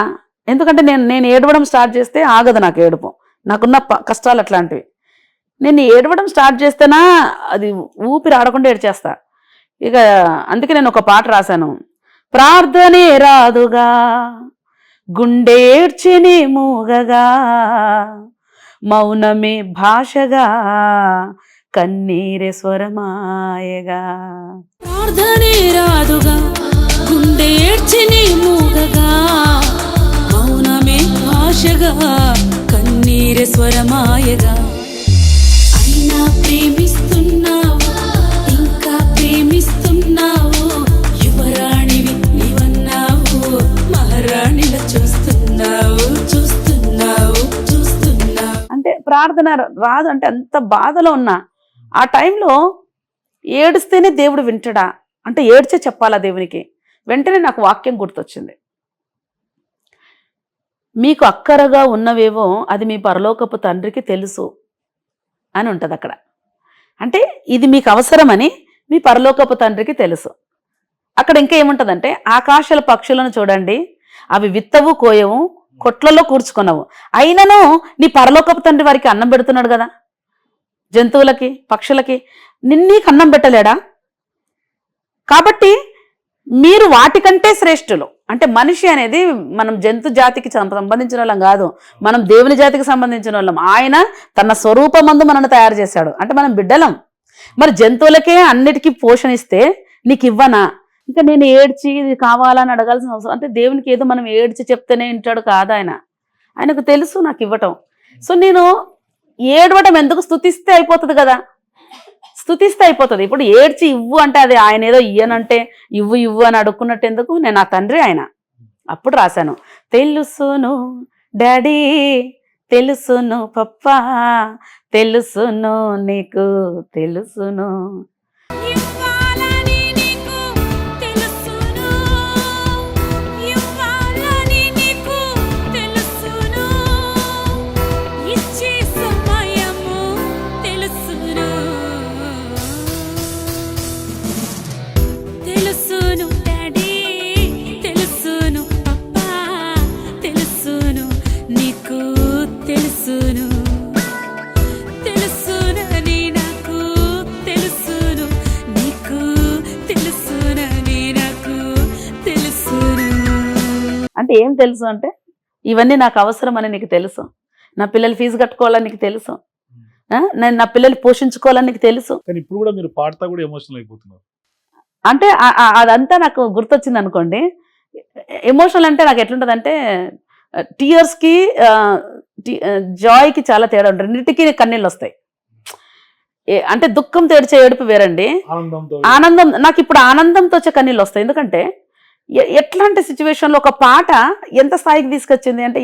ఎందుకంటే నేను ఏడవడం స్టార్ట్ చేస్తే ఆగదు నాకు ఏడుపు, నాకున్న కష్టాలు అట్లాంటివి. నేను ఏడవడం స్టార్ట్ చేస్తేనా అది ఊపిరి ఆడకుండా ఏడ్చేస్తా. ఇక అందుకే నేను ఒక పాట రాశాను, ప్రార్థనే రాదుగా గుండేడ్చిని మూగగా, మౌనమే భాషగా కన్నీరే స్వరమాయగా. ప్రార్థనే రాదుగా గుండేడ్చిని మూగగా, మౌనమే భాషగా కన్నీరే స్వరమాయగా. అయినా ప్రేమిస్తున్నావు, ఇంకా ప్రేమిస్తున్నావు, యువరాణివి నీవన్నావు, మహారాణిలా చూస్తున్నావు చూస్తున్నావు చూస్తున్నావు. అంటే ప్రార్థన రాదు అంటే అంత బాధలో ఉన్నా. ఆ టైంలో ఏడిస్తేనే దేవుడు వింటడా అంటే ఏడ్చే చెప్పాలా దేవునికి. వెంటనే నాకు వాక్యం గుర్తొచ్చింది, మీకు అక్కరగా ఉన్నవేవో అది మీ పరలోకపు తండ్రికి తెలుసు అని ఉంటుంది అక్కడ. అంటే ఇది మీకు అవసరమని మీ పరలోకపు తండ్రికి తెలుసు. అక్కడ ఇంకా ఏముంటుందంటే, ఆకాశాల పక్షులను చూడండి, అవి విత్తవు కోయవు, కొట్లలో కూర్చుకున్నావు, అయినను నీ పరలోకపు తండ్రి వారికి అన్నం పెడుతున్నాడు కదా, జంతువులకి పక్షులకి, నీకు అన్నం పెట్టలేడా? కాబట్టి మీరు వాటికంటే శ్రేష్ఠులు. అంటే మనిషి అనేది మనం జంతు జాతికి సంబంధించిన వాళ్ళం కాదు, మనం దేవుని జాతికి సంబంధించిన వాళ్ళం. ఆయన తన స్వరూపమందు మనల్ని తయారు చేశాడు, అంటే మనం బిడ్డలం. మరి జంతువులకే అన్నిటికీ పోషణ ఇస్తే నీకు ఇవ్వనా? ఇంకా నేను ఏడ్చి ఇది కావాలని అడగాల్సిన అవసరం, అంటే దేవునికి ఏదో మనం ఏడ్చి చెప్తేనే వింటాడు కాదు ఆయన, ఆయనకు తెలుసు నాకు ఇవ్వటం. సో నేను ఏడవటం ఎందుకు, స్తుతిస్తే అయిపోతుంది కదా, స్తుతిస్తే అయిపోతుంది. ఇప్పుడు ఏడ్చి ఇవ్వు అంటే అది ఆయన ఏదో ఇయ్యనంటే ఇవ్వు ఇవ్వు అని అడుక్కున్నట్టు ఎందుకు, నేను నా తండ్రి ఆయన. అప్పుడు రాశాను, తెలుసును డాడీ తెలుసును పప్పా తెలుసును నీకు తెలుసును. ఇవ్వాలని నీకు తెలుసును, ఇవ్వాలని నీకు తెలుసును, ఇచ్చే సమయము తెలుసును, తెలుసును డాడీ తెలుసును పప్పా తెలుసును నీకు తెలుసును, తెలుసునని నాకు తెలుసును, నీకు తెలుసునని నాకు తెలుసును. అంటే ఏం తెలుసు అంటే, ఇవన్నీ నాకు అవసరం అని నీకు తెలుసు, నా పిల్లలు ఫీజు కట్టుకోవాలని నీకు తెలుసు, నేను నా పిల్లలు పోషించుకోవాలని నీకు తెలుసు. కానీ ఇప్పుడు కూడా మీరు పాడతా కూడా ఎమోషనల్ అయిపోతున్నారు. అంటే అదంతా నాకు గుర్తొచ్చింది అనుకోండి. ఎమోషనల్ అంటే నాకు ఎట్లుంటుంది అంటే, టీయర్స్కి జాయ్కి చాలా తేడా ఉంటుంది, రెండింటికి కన్నీళ్ళు వస్తాయి. అంటే దుఃఖం తెడిచే ఏడుపు వేరండి, ఆనందంతో ఆనందం. నాకు ఇప్పుడు ఆనందంతో వచ్చే కన్నీళ్ళు వస్తాయి, ఎందుకంటే ఎట్లాంటి సిచ్యువేషన్లో ఒక పాట ఎంత స్థాయికి తీసుకొచ్చింది అంటే,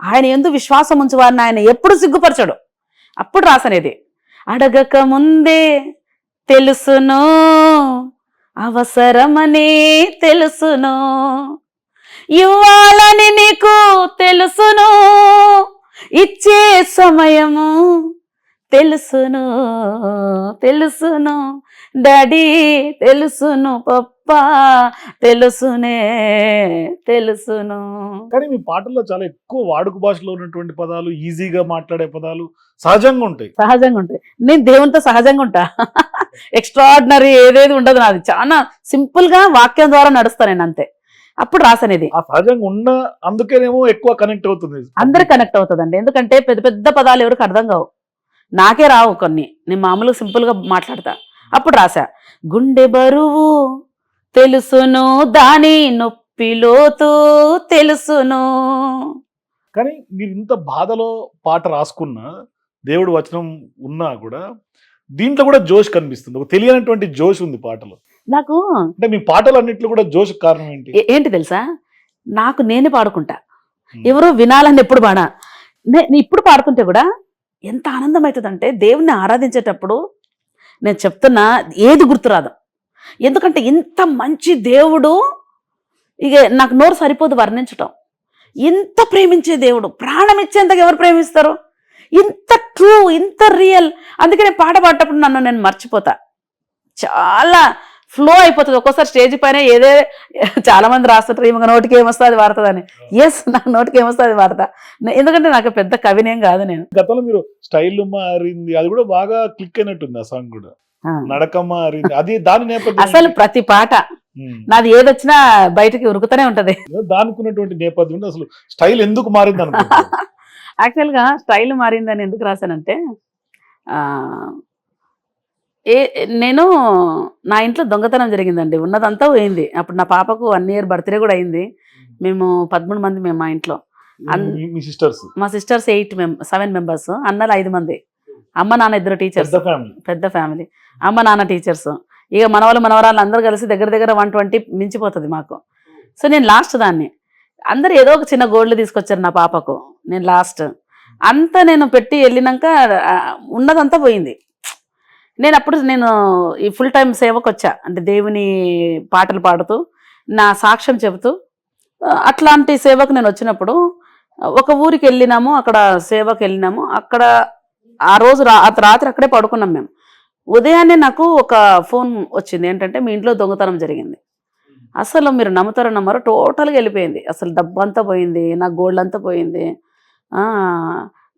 ఆయన ఎందు విశ్వాసం ఉంచువారిని ఆయన ఎప్పుడు సిగ్గుపరచడు. అప్పుడు రాసనేది, అడగక ముందే తెలుసును అవసరమని తెలుసును, ఇవ్వాలని నీకు తెలుసును, ఇచ్చే సమయము తెలుసును తెలుసును డాడీ తెలుసును పప్పా తెలుసునే తెలుసును. కానీ మీ పాటల్లో చాలా ఎక్కువ వాడుక భాషలో ఉన్నటువంటి పదాలు, ఈజీగా మాట్లాడే పదాలు సహజంగా ఉంటాయి. సహజంగా ఉంటాయి. నేను దేవునితో సహజంగా ఉంటా. ఎక్స్ట్రాడినరీ ఏదేది ఉండదు నాది. చాలా సింపుల్ గా వాక్యం ద్వారా నడుస్తా నేను అంతే. అప్పుడు రాసాను ఇది. ఆ సహజంగా ఉన్న అందుకేనేమో ఎక్కువ కనెక్ట్ అవుతుంది. అందరికి కనెక్ట్ అవుతుందండి. ఎందుకంటే పెద్ద పెద్ద పదాలు ఎవరికి అర్థం కావు. నాకే రావు కొన్ని. నేను మామూలుగా సింపుల్ గా మాట్లాడతా. అప్పుడు రాసా, గుండె బరువు తెలుసును దాని నొప్పి లోతు తెలుసును. కానీ మీరు ఇంత బాధలో పాట రాసుకున్న దేవుడు వచనం ఉన్నా కూడా దీంట్లో కూడా జోష్ కనిపిస్తుంది. ఒక తెలియనటువంటి జోష్ ఉంది పాటలో. నాకు అంటే మీ పాటలు అన్నిట్లో కూడా జోష్ కారణం ఏంటి? ఏంటి తెలుసా, నాకు నేనే పాడుకుంటా. Hmm. ఎవరో వినాలని ఎప్పుడు పాడా. నేను ఇప్పుడు పాడుతుంటే కూడా ఎంత ఆనందం అవుతుందంటే దేవుణ్ణి ఆరాధించేటప్పుడు నేను చెప్తున్నా ఏది గుర్తురాదు. ఎందుకంటే ఇంత మంచి దేవుడు, ఇక నాకు నోరు సరిపోదు వర్ణించటం. ఇంత ప్రేమించే దేవుడు, ప్రాణం ఇచ్చేంతగా ఎవరు ప్రేమిస్తారు? ఇంత ట్రూ, ఇంత రియల్. అందుకే నేను పాట పాడేటప్పుడు నన్ను నేను మర్చిపోతా. చాలా ఫ్లో అయిపోతుంది. ఒక్కోసారి స్టేజ్ పైన ఏదే చాలా మంది రాస్తుంటారు ఈమె నోటికి ఏమొస్తుంది అది వాడుతుందని. ఎస్, నాకు నోటికి ఏమొస్తుంది అది వాడతా. ఎందుకంటే నాకు పెద్ద కవినేం కాదు నేను. గతంలో మీరు స్టైల్ మారింది అది కూడా బాగా క్లిక్ అయినట్టుంది. ఆ సాంగ్ కూడా నడక మారింది, అది దాని నేపథ్యం అసలు ప్రతి పాట నాది ఏదొచ్చినా బయటకి ఉరుకుతూనే ఉంటది. దానికి ఉన్నటువంటి నేపథ్యం అసలు స్టైల్ ఎందుకు మారింది అనుకుంటున్నారు? యాక్చువల్గా స్టైల్ మారిందని ఎందుకు రాశానంటే, నేను నా ఇంట్లో దొంగతనం జరిగిందండి. ఉన్నదంతా పోయింది. అప్పుడు నా పాపకు 1 year బర్త్డే కూడా అయింది. మేము 13 మంది మేము మా ఇంట్లో. మీ సిస్టర్స్? మా సిస్టర్స్ 7 members, అన్నలు 5 మంది. అమ్మ నాన్న 2 టీచర్స్, పెద్ద ఫ్యామిలీ. అమ్మ నాన్న టీచర్స్. ఇక మనవాళ్ళు మనవరాళ్ళు అందరూ కలిసి దగ్గర దగ్గర 120 మించిపోతుంది మాకు. సో నేను లాస్ట్ దాన్ని. అందరు ఏదో ఒక చిన్న గోల్డ్ తీసుకొచ్చారు నా పాపకు. నేను లాస్ట్. అంతా నేను పెట్టి వెళ్ళినాక ఉన్నదంతా పోయింది. నేను ఈ ఫుల్ టైం సేవకు వచ్చా. అంటే దేవుని పాటలు పాడుతూ నా సాక్ష్యం చెబుతూ అట్లాంటి సేవకు నేను వచ్చినప్పుడు ఒక ఊరికి వెళ్ళినాము. అక్కడ సేవకు వెళ్ళినాము. అక్కడ ఆ రోజు రాత్రి అక్కడే పడుకున్నాం మేము. ఉదయాన్నే నాకు ఒక ఫోన్ వచ్చింది. ఏంటంటే మీ ఇంట్లో దొంగతనం జరిగింది. అసలు మీరు నమ్ముతారో నమ్మరో టోటల్గా వెళ్ళిపోయింది. అసలు డబ్బు అంతా పోయింది, నా గోల్డ్ అంతా పోయింది.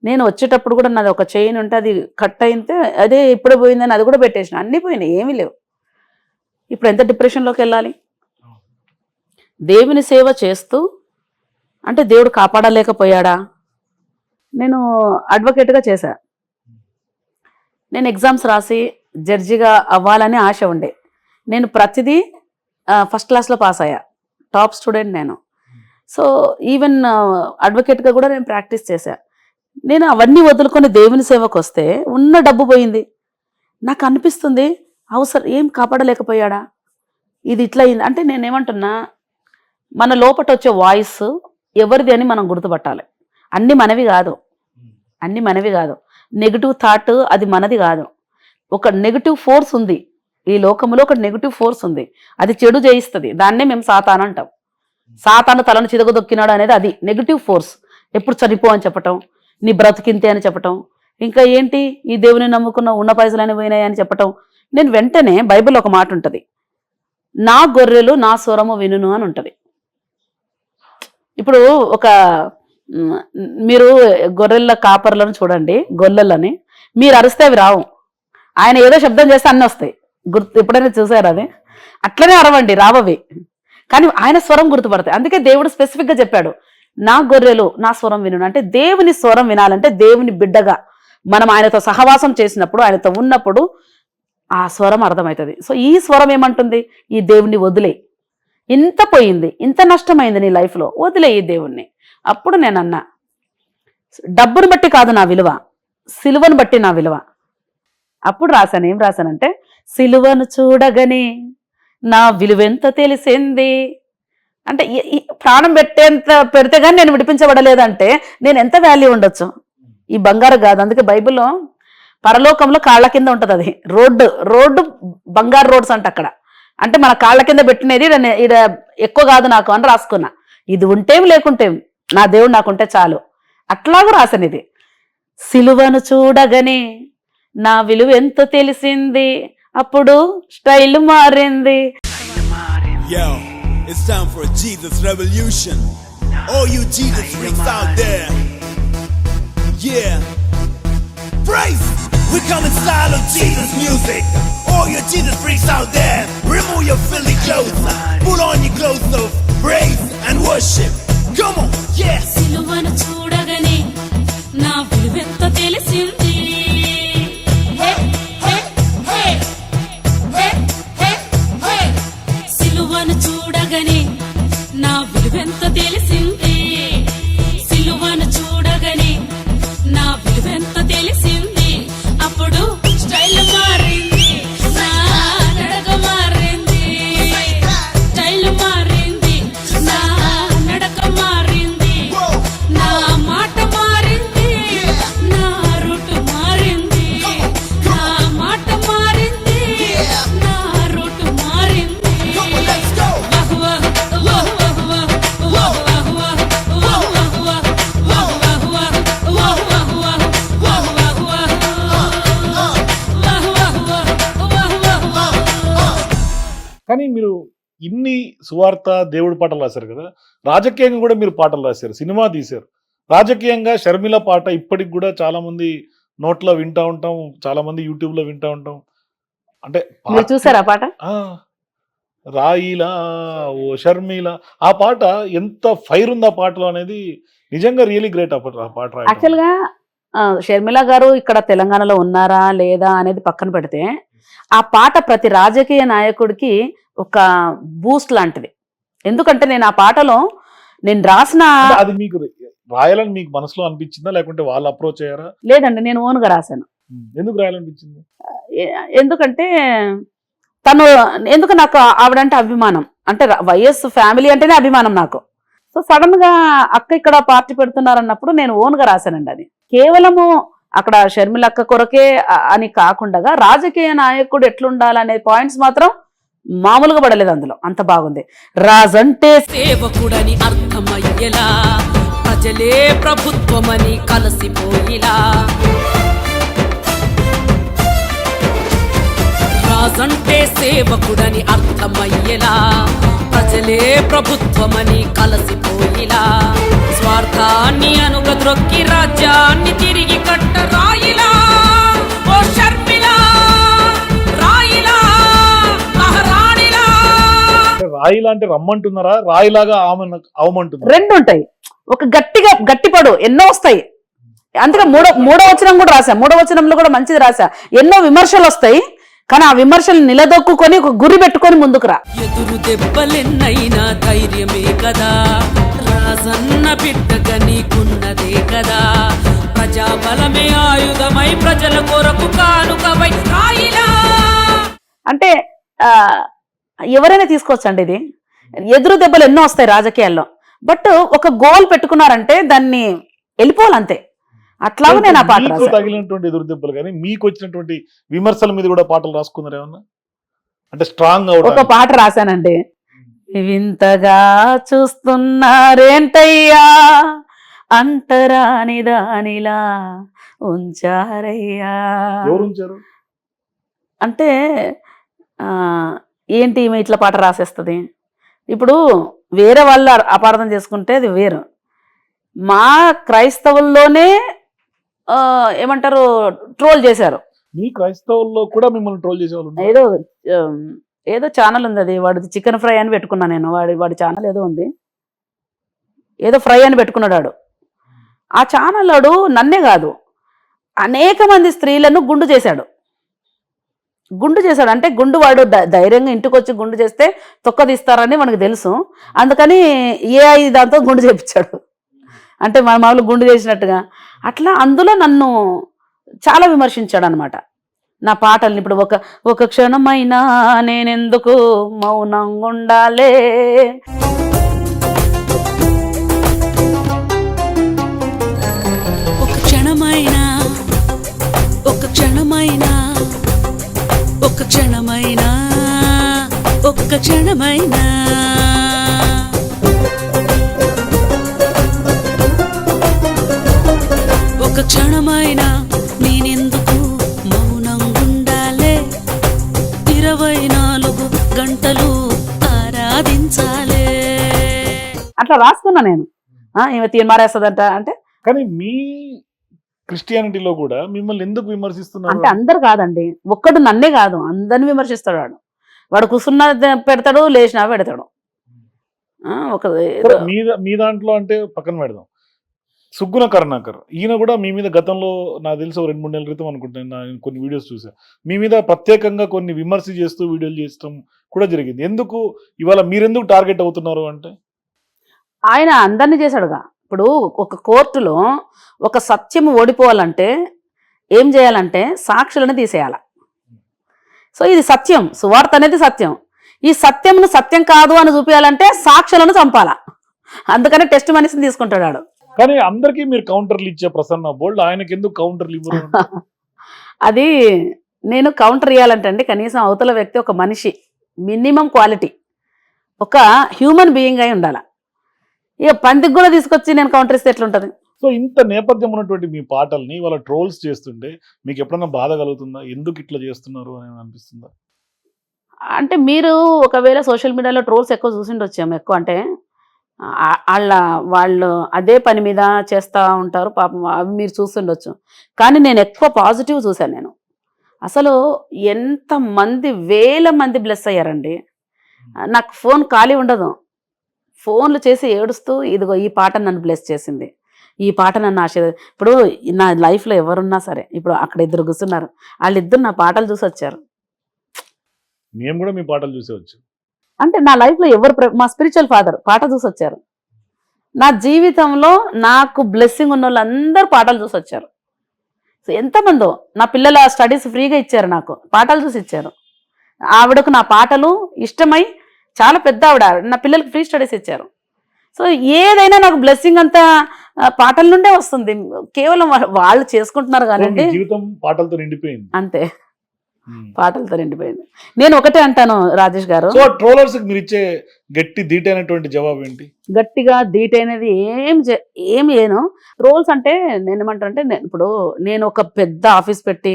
నేను వచ్చేటప్పుడు కూడా నాది ఒక చైన్ ఉంటే అది కట్ అయితే అదే ఇప్పుడే పోయిందని అది కూడా పెట్టేసిన. అన్నీ పోయినాయి, ఏమీ లేవు. ఇప్పుడు ఎంత డిప్రెషన్లోకి వెళ్ళాలి? దేవుని సేవ చేస్తూ అంటే దేవుడు కాపాడలేకపోయాడా? నేను అడ్వకేట్గా చేశా. నేను ఎగ్జామ్స్ రాసి జడ్జిగా అవ్వాలని ఆశ ఉండే. నేను ప్రతిదీ ఫస్ట్ క్లాస్లో పాస్ అయ్యా. టాప్ స్టూడెంట్ నేను. సో ఈవెన్ అడ్వకేట్గా కూడా నేను ప్రాక్టీస్ చేశా. నేను అవన్నీ వదులుకొని దేవుని సేవకు వస్తే ఉన్న డబ్బు పోయింది. నాకు అనిపిస్తుంది అవసరం ఏం కాపాడలేకపోయాడా, ఇది ఇట్లా అయింది అంటే. నేనేమంటున్నా, మన లోపట వచ్చే వాయిస్ ఎవరిది అని మనం గుర్తుపట్టాలి. అన్నీ మనవి కాదు. నెగిటివ్ థాట్ అది మనది కాదు. ఒక నెగిటివ్ ఫోర్స్ ఉంది ఈ లోకంలో. ఒక నెగిటివ్ ఫోర్స్ ఉంది, అది చెడు చేయిస్తుంది. దాన్నే మేము సాతాను అంటాం. సాతాను తలను చితగదొక్కినాడు అనేది అది నెగిటివ్ ఫోర్స్. ఎప్పుడు చనిపో అని చెప్పటం, నీ బ్రతికింతే అని చెప్పటం, ఇంకా ఏంటి ఈ దేవుని నమ్ముకున్న ఉన్న పైసలని పోయినాయి అని చెప్పటం. నేను వెంటనే బైబిల్ ఒక మాట ఉంటుంది, నా గొర్రెలు నా స్వరము వినును అని ఉంటుంది. ఇప్పుడు మీరు గొర్రెల కాపర్లను చూడండి, గొల్లలని. మీరు అరిస్తే అవి రావు. ఆయన ఏదో శబ్దం చేస్తే అన్నీ వస్తాయి. ఎప్పుడైనా చూసారు అది? అట్లనే అరవండి, రావవి. కానీ ఆయన స్వరం గుర్తుపడతాయి. అందుకే దేవుడు స్పెసిఫిక్గా చెప్పాడు, నా గొర్రెలు నా స్వరం విను. అంటే దేవుని స్వరం వినాలంటే దేవుని బిడ్డగా మనం ఆయనతో సహవాసం చేసినప్పుడు, ఆయనతో ఉన్నప్పుడు ఆ స్వరం అర్థమవుతుంది. సో ఈ స్వరం ఏమంటుంది, ఈ దేవుణ్ణి వదిలే, ఇంత పోయింది, ఇంత నష్టమైంది నీ లైఫ్లో, వదిలే ఈ దేవుణ్ణి. అప్పుడు నేను అన్నా, డబ్బును బట్టి కాదు నా విలువ, సిలువను బట్టి నా విలువ. అప్పుడు రాశాను, ఏం రాశానంటే, సిలువను చూడగానే నా విలువెంత తెలిసింది. అంటే ప్రాణం పెడితే కానీ నేను విడిపించబడలేదంటే నేను ఎంత వాల్యూ ఉండొచ్చు? ఈ బంగారు కాదు. అందుకే బైబిల్లో పరలోకంలో కాళ్ళ కింద ఉంటుంది అది రోడ్డు బంగారు రోడ్స్ అంట అక్కడ. అంటే మన కాళ్ళ కింద పెట్టినది ఇది ఎక్కువ కాదు నాకు అని రాసుకున్నా. ఇది ఉంటేం లేకుంటేం నా దేవుడు నాకుంటే చాలు. అట్లాగూ రాసాను ఇది. సిలువను చూడగానే నా విలువ ఎంతో తెలిసింది, అప్పుడు స్టైల్ మారింది. Yo, it's time for a Jesus revolution. All you Jesus freaks out there. Yeah. Praise! We come in style of Jesus music. All your Jesus freaks out there. Remove your filthy clothes. Put on your clothes of praise and worship. Come on, yes. సిలువను చూడగానే నా విలువెంత తెలిసింది. హే హే హే హే హే హే సిలువను చూడగానే నా విలువెంత తెలిసింది. సిలువను చూడగానే నా విలువెంత తెలిసింది. అప్పుడు స్టైల్ మారింది, నా నడక మారింది. స్టైల్ మారింది, నా నడక మారింది. నా మాట మారింది, నా రూట్ మారింది. నా మాట మారింది, నా రూట్ మారింది. Come on, let's go. వహ్ వహ్ వహ్ వహ్ వహ్ వహ్ వహ్ వహ్ వహ్ వహ్ వహ్ వహ్ వహ్ వహ్ వహ్ వహ్ వహ్ వహ్ వహ్ కానీ మీరు ఇన్ని సువార్త దేవుడి పాటలు రాశారు కదా, రాజకీయంగా కూడా మీరు పాటలు రాశారు, సినిమా తీశారు. రాజకీయంగా షర్మిల పాట ఇప్పటికి కూడా చాలా మంది నోట్లో వింటా ఉంటాం, చాలా మంది యూట్యూబ్ లో వింటా ఉంటాం. అంటే మీరు చూసారా పాట? ఆ, రాయిలా ఓ షర్మిల, ఆ పాట ఎంత ఫైర్ ఉంది ఆ పాటలో అనేది నిజంగా రియలీ గ్రేట్. ఆ పాట రాయడం. యాక్చువల్గా షర్మిల గారు ఇక్కడ తెలంగాణలో ఉన్నారా లేదా అనేది పక్కన పెడితే, ఆ పాట ప్రతి రాజకీయ నాయకుడికి ఒక బూస్ట్ లాంటిది. ఎందుకంటే నేను ఆ పాటలో నేను రాసిన, అంటే అది మీకు రాయాలని మీకు మనసులో అనిపించిందా, లేకుంటే వాళ్ళు అప్రోచ్ అయ్యారా? లేదండి, నేను ఓన్గా రాశాను. ఎందుకు రాయాలనిపించింది? ఎందుకంటే ఎందుకు నాకు ఆవిడంటే అభిమానం, అంటే వైఎస్ ఫ్యామిలీ అంటేనే అభిమానం నాకు. సో సడన్ గా అక్క ఇక్కడ పార్టీ పెడుతున్నారన్నప్పుడు నేను ఓన్గా రాశానండి. అది కేవలము అక్కడ షర్మిల అక్క కొరకే అని కాకుండా రాజకీయ నాయకుడు ఎట్లుండాలనే పాయింట్స్ మాత్రం మామూలుగా పడలేదు అందులో, అంత బాగుంది. రాజంటే సేవకుడని అర్థమయ్యేలా, ప్రజలే ప్రభుత్వమని కలసిపోయిలా. రాజంటే సేవకుడని అర్థమయ్యేలా, ప్రజలే ప్రభుత్వమని కలసిపోయిలా. స్వార్థాన్ని అనుగద్రొక్కి రాజ్యాన్ని తిరిగి కట్ట రాయిలా. ఓ షర్మిల రాయిలా, మహారాణిలా. అంటే రాయిలా అంటే రమ్మంటున్నారా, రాయిలాగా అవమంటున్నారా? రెండు ఉంటాయి. ఒక గట్టిపడు ఎన్నో వస్తాయి. అందుకే మూడో వచనం కూడా రాశా. మూడో వచనంలో కూడా మంచిది రాశా. ఎన్నో విమర్శలు వస్తాయి, కానీ ఆ విమర్శలు నిలదొక్కుని ఒక గురి పెట్టుకొని ముందుకు రా. ఎదురు దెబ్బలెన్నైనా ధైర్యమే కదా, రాజన్న బిడ్డగా నీకున్నదే కదా. ప్రజాబలమే ఆయుధమై ప్రజల కొరకు కానుకవై రాయిలా. అంటే ఎవరైనా తీసుకోవచ్చండి ఇది. ఎదురు దెబ్బలు ఎన్నో వస్తాయి రాజకీయాల్లో, బట్ ఒక గోల్ పెట్టుకున్నారంటే దాన్ని వెళ్ళిపోవాలంతే. అట్లాగే నేను ఆ పాట మీకు రాశాను. తగిలినటువంటి ఎదురు దెబ్బలు కానీ మీకు వచ్చినటువంటి విమర్శల మీద కూడా పాటలు రాసుకున్నారు ఏమన్నా? అంటే స్ట్రాంగ్ ఒక అవుట్ పాట రాశానండి. వింతగా చూస్తున్నారేంటయ్యా, అంటరాని దానిలా ఉంచారయ్యా. ఎవరు ఉంచారు? అంటే ఏంటి ఈమె ఇట్లా పాట రాసేస్తుంది. ఇప్పుడు వేరే వాళ్ళు అపార్థం చేసుకుంటే అది వేరు. మా క్రైస్తవుల్లోనే ఏమంటారు ట్రోల్ చేశారు. మీ క్రైస్తవుల్లో కూడా మిమ్మల్ని ట్రోల్ చేసేవాళ్ళు ఉన్నారు? ఏదో ఛానల్ ఉంది, అది వాడిది చికెన్ ఫ్రై అని పెట్టుకున్నా నేను. వాడి ఛానల్ ఏదో ఉంది, ఏదో ఫ్రై అని పెట్టుకున్నాడు వాడు. ఆ ఛానల్ వాడు నన్నే కాదు అనేక మంది స్త్రీలను గుండు చేశాడు అంటే గుండు వాడు ధైర్యంగా ఇంటికి వచ్చి గుండు చేస్తే తొక్క తీస్తారని మనకు తెలుసు. అందుకని ఏఐ దాంతో గుండు చేపించాడు, అంటే మన మామూలు గుండు చేసినట్టుగా. అట్లా అందులో నన్ను చాలా విమర్శించాడు అనమాట నా పాటల్ని. ఇప్పుడు ఒక క్షణమైనా నేనెందుకు మౌనంగా ఉండాలే, ఒక క్షణమైనా ఒక క్షణమైనా ఒక క్షణమైనా ఒక్క క్షణమైనా ఒక క్షణమైనా నేనెందుకు మౌనంగా 24 గంటలు ఆరాధించాలే. అట్లా రాసుకున్నా నేను. ఈమె తీరు మారేస్తుందంట అంటే కానీ మీ క్రిస్టియానిటీలో కూడా మిమ్మల్ని ఎందుకు విమర్శిస్తున్నారు? అంటే అందరు కాదండి, ఒక్కడు నన్నే కాదు అందరిని విమర్శిస్తాడు వాడు కూర్చున్న పెడతాడు, లేచినా పెడతాడు. ఒక మీ దాంట్లో అంటే పక్కన పెడదాం, సుగ్గున కరుణాకర్ ఈయన కూడా మీ మీద గతంలో నాకు తెలిసి 2-3 నెలల క్రితం అనుకుంటున్నాను కొన్ని వీడియోస్ చూసా, మీ మీద ప్రత్యేకంగా కొన్ని విమర్శ చేస్తూ వీడియోలు చేయడం కూడా జరిగింది. ఎందుకు ఇవాళ మీరెందుకు టార్గెట్ అవుతున్నారు అంటే? ఆయన అందరినీ చేశాడుగా. ఇప్పుడు ఒక కోర్టులో ఒక సత్యం ఓడిపోవాలంటే ఏం చేయాలంటే సాక్షులను తీసేయాల. సో ఇది సత్యం, సువార్త అనేది సత్యం. ఈ సత్యంను సత్యం కాదు అని చూపించాలంటే సాక్షులను చంపాల. అందుకనే టెస్ట్ మనిషిని తీసుకుంటాడు. కానీ అందరికీ మీరు కౌంటర్లు ఇచ్చే ప్రసన్న బోల్డ్, ఆయనకి ఎందుకు కౌంటర్లు ఇవ్వరు? అది నేను కౌంటర్ ఇవ్వాలంటే అండి కనీసం అవతల వ్యక్తి ఒక మనిషి, మినిమం క్వాలిటీ, ఒక హ్యూమన్ బీయింగ్ అయి ఉండాలి. ఇక పందికి కూడా తీసుకొచ్చి నేను కౌంటర్ ఇస్తే ఎట్లుంటుంది? సో ఇంత నేపథ్యం ఉన్నటువంటి మీ పాటల్ని వాళ్ళ ట్రోల్స్ చేస్తుంటే మీకు ఎప్పుడన్నా బాధ కలుగుతుందా? ఎందుకు ఇట్లా చేస్తున్నారు అని అనిపిస్తుందా? అంటే మీరు ఒకవేళ సోషల్ మీడియాలో ట్రోల్స్ ఎక్కువ చూసిండొచ్చాము. ఎక్కువ అంటే వాళ్ళు అదే పని మీద చేస్తూ ఉంటారు పాపం, అవి మీరు చూస్తుండొచ్చు. కానీ నేను ఎక్కువ పాజిటివ్ చూశాను. నేను అసలు ఎంతమంది వేల మంది బ్లెస్ అయ్యారండి. నాకు ఫోన్ ఖాళీ ఉండదు, ఫోన్లు చేసి ఏడుస్తూ ఇదిగో ఈ పాట నన్ను బ్లెస్ చేసింది, ఈ పాట నన్ను ఇప్పుడు నా లైఫ్లో ఎవరున్నా సరే, ఇప్పుడు అక్కడ 2 కూర్చున్నారు, వాళ్ళిద్దరు నా పాటలు చూసి వచ్చారు. మేము కూడా మీ పాటలు చూసే వచ్చు. అంటే నా లైఫ్లో మా స్పిరిచువల్ ఫాదర్ పాట చూసి వచ్చారు. నా జీవితంలో నాకు బ్లెస్సింగ్ ఉన్న వాళ్ళందరూ పాటలు చూసి వచ్చారు. సో ఎంతమందో నా పిల్లల స్టడీస్ ఫ్రీగా ఇచ్చారు, నాకు పాటలు చూసి ఇచ్చారు. ఆవిడకు నా పాటలు ఇష్టమై చాలా పెద్ద ఆవిడ నా పిల్లలకి ఫ్రీ స్టడీస్ ఇచ్చారు. సో ఏదైనా నాకు బ్లెస్సింగ్ అంతా పాటల నుండే వస్తుంది. కేవలం వాళ్ళు చేసుకుంటున్నారు కానీ జీవితం పాటలతో నిండిపోయింది. అంతే, పాటలతో నిండిపోయింది. నేను ఒకటే అంటాను రాజేష్ గారు, సో ట్రోలర్స్ మీరు ఇచ్చే గట్టి ధీటైనటువంటి జవాబు ఏంటి? గట్టిగా ధీటైనది ఏం చేయను. ట్రోల్స్ అంటే నేను ఏమంటానంటే, ఇప్పుడు నేను ఒక పెద్ద ఆఫీస్ పెట్టి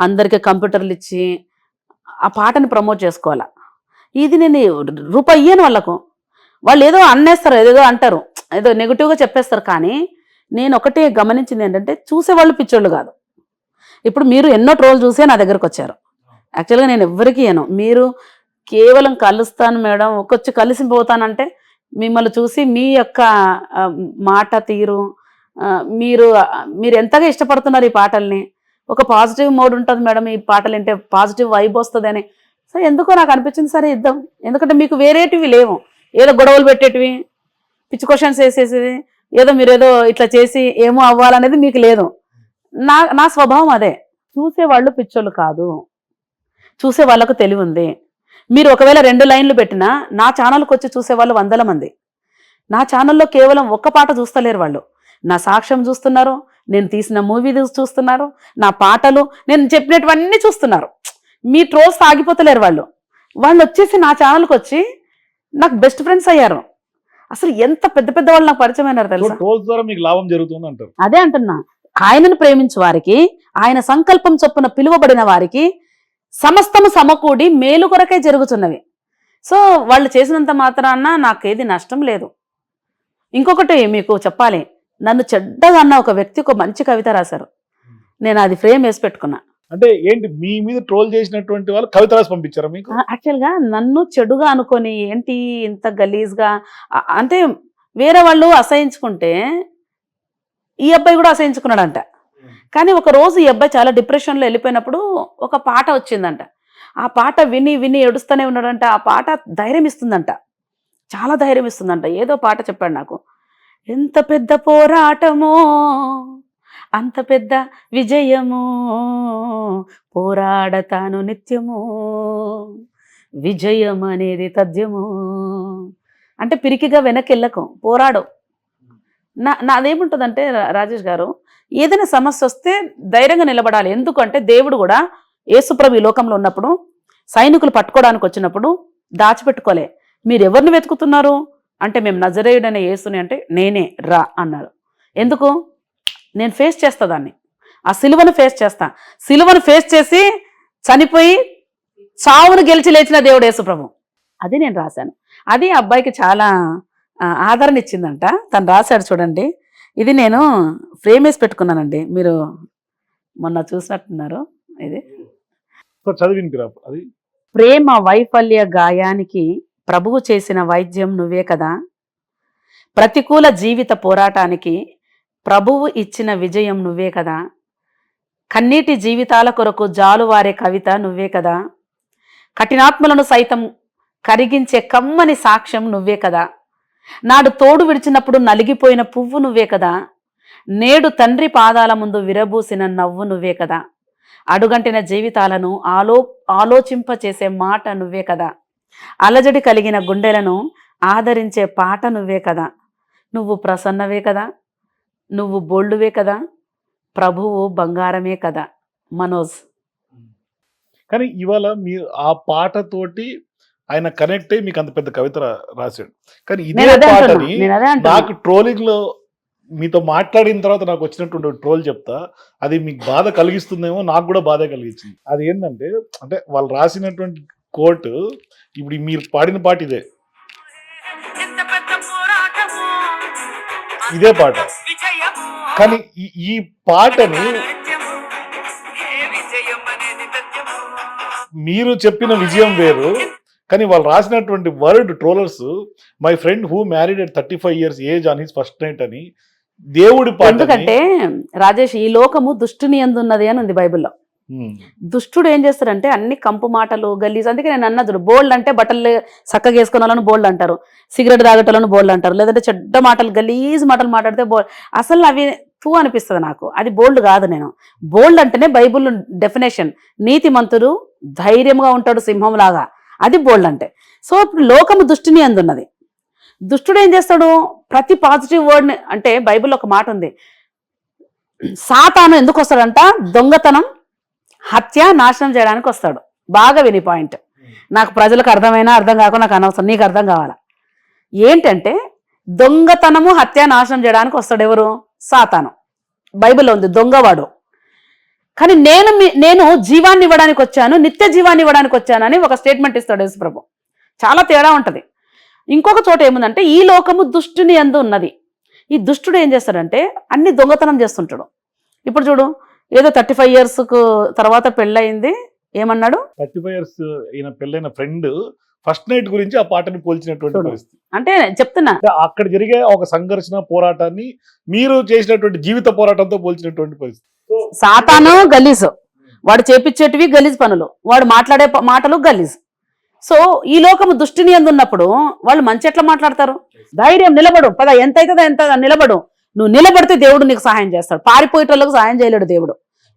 అందరికీ కంప్యూటర్లు ఇచ్చి ఆ పాటని ప్రమోట్ చేసుకోవాలా. ఇది నేను రూపాయి ఇయ్యను వాళ్ళకు. వాళ్ళు ఏదో అన్నేస్తారు, ఏదేదో అంటారు, ఏదో నెగిటివ్గా చెప్పేస్తారు. కానీ నేను ఒకటే గమనించింది ఏంటంటే, చూసేవాళ్ళు పిచ్చోళ్ళు కాదు. ఇప్పుడు మీరు ఎన్నో ట్రోల్ చూసే నా దగ్గరకు వచ్చారు. యాక్చువల్గా నేను ఎవ్వరికి ఇయ్యను. మీరు కేవలం కలుస్తాను మేడం, ఒకొచ్చి కలిసిపోతానంటే మిమ్మల్ని చూసి మీ యొక్క మాట తీరు, మీరు ఎంతగా ఇష్టపడుతున్నారు ఈ పాటల్ని, ఒక పాజిటివ్ మోడ్ ఉంటుంది మేడం ఈ పాటలు వింటే, పాజిటివ్ వైబ్ వస్తుంది అని. సో ఎందుకో నాకు అనిపించింది, సరే ఇద్దాం. ఎందుకంటే మీకు వేరేటివి లేవు, ఏదో గొడవలు పెట్టేటివి, పిచ్చి క్వశ్చన్స్ వేసేసేది, ఏదో మీరు ఏదో ఇట్లా చేసి ఏమో అవ్వాలనేది మీకు లేదు. నా స్వభావం అదే. చూసేవాళ్ళు పిచ్చోళ్ళు కాదు, చూసే వాళ్ళకు తెలివి ఉంది. మీరు ఒకవేళ 2 లైన్లు పెట్టినా నా ఛానల్కి వచ్చి చూసేవాళ్ళు 100 మంది. నా ఛానల్లో కేవలం ఒక్క పాట చూస్తలేరు వాళ్ళు, నా సాక్ష్యం చూస్తున్నారు, నేను తీసిన మూవీ చూస్తున్నారు, నా పాటలు, నేను చెప్పినటువన్నీ చూస్తున్నారు. మీ ట్రోల్స్ ఆగిపోతలేరు వాళ్ళు వచ్చేసి నా ఛానల్కి వచ్చి నాకు బెస్ట్ ఫ్రెండ్స్ అయ్యారు. అసలు ఎంత పెద్ద పెద్ద వాళ్ళు నాకు పరిచయం అయినారు తెలుసా. ట్రోల్స్ ద్వారా మీకు లాభం జరుగుతుంది అంటారు. అదే అంటున్నా, ఆయనను ప్రేమించు వారికి, ఆయన సంకల్పం చొప్పున పిలువబడిన వారికి సమస్తము సమకూడి మేలు కొరకే జరుగుతున్నవి. సో వాళ్ళు చేసినంత మాత్రాన నాకేది నష్టం లేదు. ఇంకొకటి మీకు చెప్పాలి, నన్ను చెడ్డగా అన్న ఒక వ్యక్తి ఒక మంచి కవిత రాశారు, నేను అది ఫ్రేమ్ వేసి పెట్టుకున్నా. అంటే ఏంటి, మీ మీద ట్రోల్ చేసినటువంటి వాళ్ళు కవిత రాసి పంపించారా మీకు? యాక్చువల్గా నన్ను చెడుగా అనుకొని ఏంటి ఇంత గలీజ్గా అంటే వేరే వాళ్ళు అసహించుకుంటే ఈ అబ్బాయి కూడా అసహించుకున్నాడంట. కానీ ఒక రోజు ఈ అబ్బాయి చాలా డిప్రెషన్లో వెళ్ళిపోయినప్పుడు ఒక పాట వచ్చిందంట. ఆ పాట విని విని ఏడుస్తూనే ఉన్నాడంట. ఆ పాట ధైర్యం ఇస్తుందంట, చాలా ధైర్యం ఇస్తుందంట. ఏదో పాట చెప్పాడు నాకు, ఎంత పెద్ద పోరాటమో అంత పెద్ద విజయము, పోరాడతాను నిత్యము, విజయం అనేది తథ్యము. అంటే పిరికిగా వెనకెళ్ళకు, పోరాడు. నాదేముంటుందంటే రాజేష్ గారు, ఏదైనా సమస్య వస్తే ధైర్యంగా నిలబడాలి. ఎందుకంటే దేవుడు కూడా యేసుప్రభు ఈ లోకంలో ఉన్నప్పుడు సైనికులు పట్టుకోవడానికి వచ్చినప్పుడు దాచిపెట్టుకోలే. మీరు ఎవరిని వెతుకుతున్నారు అంటే, మేము నజరేయుడనే యేసుని అంటే, నేనే రా అన్నారు. ఎందుకు? నేను ఫేస్ చేస్తా దాన్ని, ఆ సిలువను ఫేస్ చేస్తా. సిలువను ఫేస్ చేసి చనిపోయి చావును గెలిచి లేచిన దేవుడు యేసు ప్రభు. అది నేను రాశాను. అది ఆ అబ్బాయికి చాలా ఆదరణ ఇచ్చిందంట. తను రాశాడు చూడండి. ఇది నేను ఫ్రేమ్ వేసి పెట్టుకున్నానండి. మీరు మొన్న చూసినట్టున్నారు. ఇది సో చదివిందిరా అది. ప్రేమ వైఫల్య గాయానికి ప్రభువు చేసిన వైద్యం నువ్వే కదా, ప్రతికూల జీవిత పోరాటానికి ప్రభువు ఇచ్చిన విజయం నువ్వే కదా, కన్నీటి జీవితాల కొరకు జాలువారే కవిత నువ్వే కదా, కఠినాత్మలను సైతం కరిగించే కమ్మని సాక్ష్యం నువ్వే కదా, నాడు తోడు విడిచినప్పుడు నలిగిపోయిన పువ్వు నువ్వే కదా, నేడు తండ్రి పాదాల ముందు విరబూసిన నవ్వు నువ్వే కదా, అడుగంటిన జీవితాలను ఆలోచింపచేసే మాట నువ్వే కదా, అలజడి కలిగిన గుండెలను ఆదరించే పాట నువ్వే కదా, నువ్వు ప్రసన్నవే కదా, నువ్వు బోల్డువే కదా, ప్రభువు బంగారమే కదా. మనోజ్. కానీ ఇవాళ మీరు ఆ పాటతోటి ఆయన కనెక్ట్ అయ్యి మీకు అంత పెద్ద కవిత రాశాడు. కానీ ఇదే పాటని నాకు ట్రోలింగ్ లో మీతో మాట్లాడిన తర్వాత నాకు వచ్చినటువంటి ట్రోల్ చెప్తా, అది మీకు బాధ కలిగిస్తుందేమో, నాకు కూడా బాధ కలిగించింది. అది ఏంటంటే, అంటే వాళ్ళు రాసినటువంటి కోట్ ఇప్పుడు మీరు పాడిన పాట ఇదే పాట. కానీ ఈ పాటని మీరు చెప్పిన విజయం వేరు, కానీ వాళ్ళు రాసినటువంటి word trollers, my friend who married at 35 years age on his first night అని దేవుడి పాట. ఎందుకంటే రాజేష్, ఈ లోకము దుష్టుని ఎందున్నది అని ఉంది బైబిల్లో. దుష్టుడు ఏం చేస్తాడంటే అన్ని కంపు మాటలు గలీజ్. అందుకే నేను అన్నది, బోల్డ్ అంటే బట్టలు చక్కగా వేసుకున్న వాళ్ళని బోల్డ్ అంటారు, సిగరెట్ తాగేటోళ్ళని బోల్డ్ అంటారు, లేదంటే చెడ్డ మాటలు గలీజ్ మాటలు మాట్లాడితే బోల్డ్. అసలు అవి తూ అనిపిస్తుంది నాకు. అది బోల్డ్ కాదు. నేను బోల్డ్ అంటేనే బైబిల్ డెఫినేషన్, నీతిమంతుడు ధైర్యంగా ఉంటాడు సింహం లాగా, అది బోల్డ్ అంటే. సో ఇప్పుడు లోకము దుష్టుని అందున్నది. దుష్టుడు ఏం చేస్తాడు, ప్రతి పాజిటివ్ వర్డ్ని, అంటే బైబిల్లో ఒక మాట ఉంది, సాతాను ఎందుకు వస్తాడంట, దొంగతనం హత్య నాశనం చేయడానికి వస్తాడు. బాగా విని పాయింట్. నాకు ప్రజలకు అర్థమైనా అర్థం కాకుండా నాకు అనవసరం, నీకు అర్థం కావాలా. ఏంటంటే దొంగతనము హత్య నాశనం చేయడానికి వస్తాడు. ఎవరు? సాతాను. బైబిల్లో ఉంది దొంగవాడు. కానీ నేను జీవాన్ని ఇవ్వడానికి వచ్చాను, నిత్య జీవాన్ని ఇవ్వడానికి వచ్చాను అని ఒక స్టేట్మెంట్ ఇస్తాడు యేసుప్రభు. చాలా తేడా ఉంటుంది. ఇంకొక చోట ఏముందంటే, ఈ లోకము దుష్టుని యందు ఉన్నది. ఈ దుష్టుడు ఏం చేస్తాడంటే అన్ని దొంగతనం చేస్తుంటాడు. ఇప్పుడు చూడు, ఏదో 35 years తర్వాత పెళ్ళయింది, ఏమన్నాడు, 35 years ఈయన పెళ్ళైన ఫ్రెండ్ ఫస్ట్ నైట్ గురించి ఆ పాటని పోల్చినటువంటి పరిస్థితి. అంటే చెప్తున్నా, అక్కడ జరిగే ఒక సంఘర్షణ పోరాటాన్ని మీరు చేసినటువంటి జీవిత పోరాటంతో పోల్చినటువంటి పరిస్థితి. సాతాను గలీజు, వాడు చేపించేటివి గలీజ్ పనులు, వాడు మాట్లాడే మాటలు గలీజ్. సో ఈ లోకము దుష్టిని అందున్నప్పుడు వాళ్ళు మంచి ఎట్లా మాట్లాడతారు? ధైర్యం, నిలబడు, పద, ఎంత అవుతుందో ఎంత నిలబడు, నువ్వు నిలబడితే దేవుడు నీకు సహాయం చేస్తాడు. పారిపోయేటోళ్ళకు సహాయం చేయలేడు దేవుడు.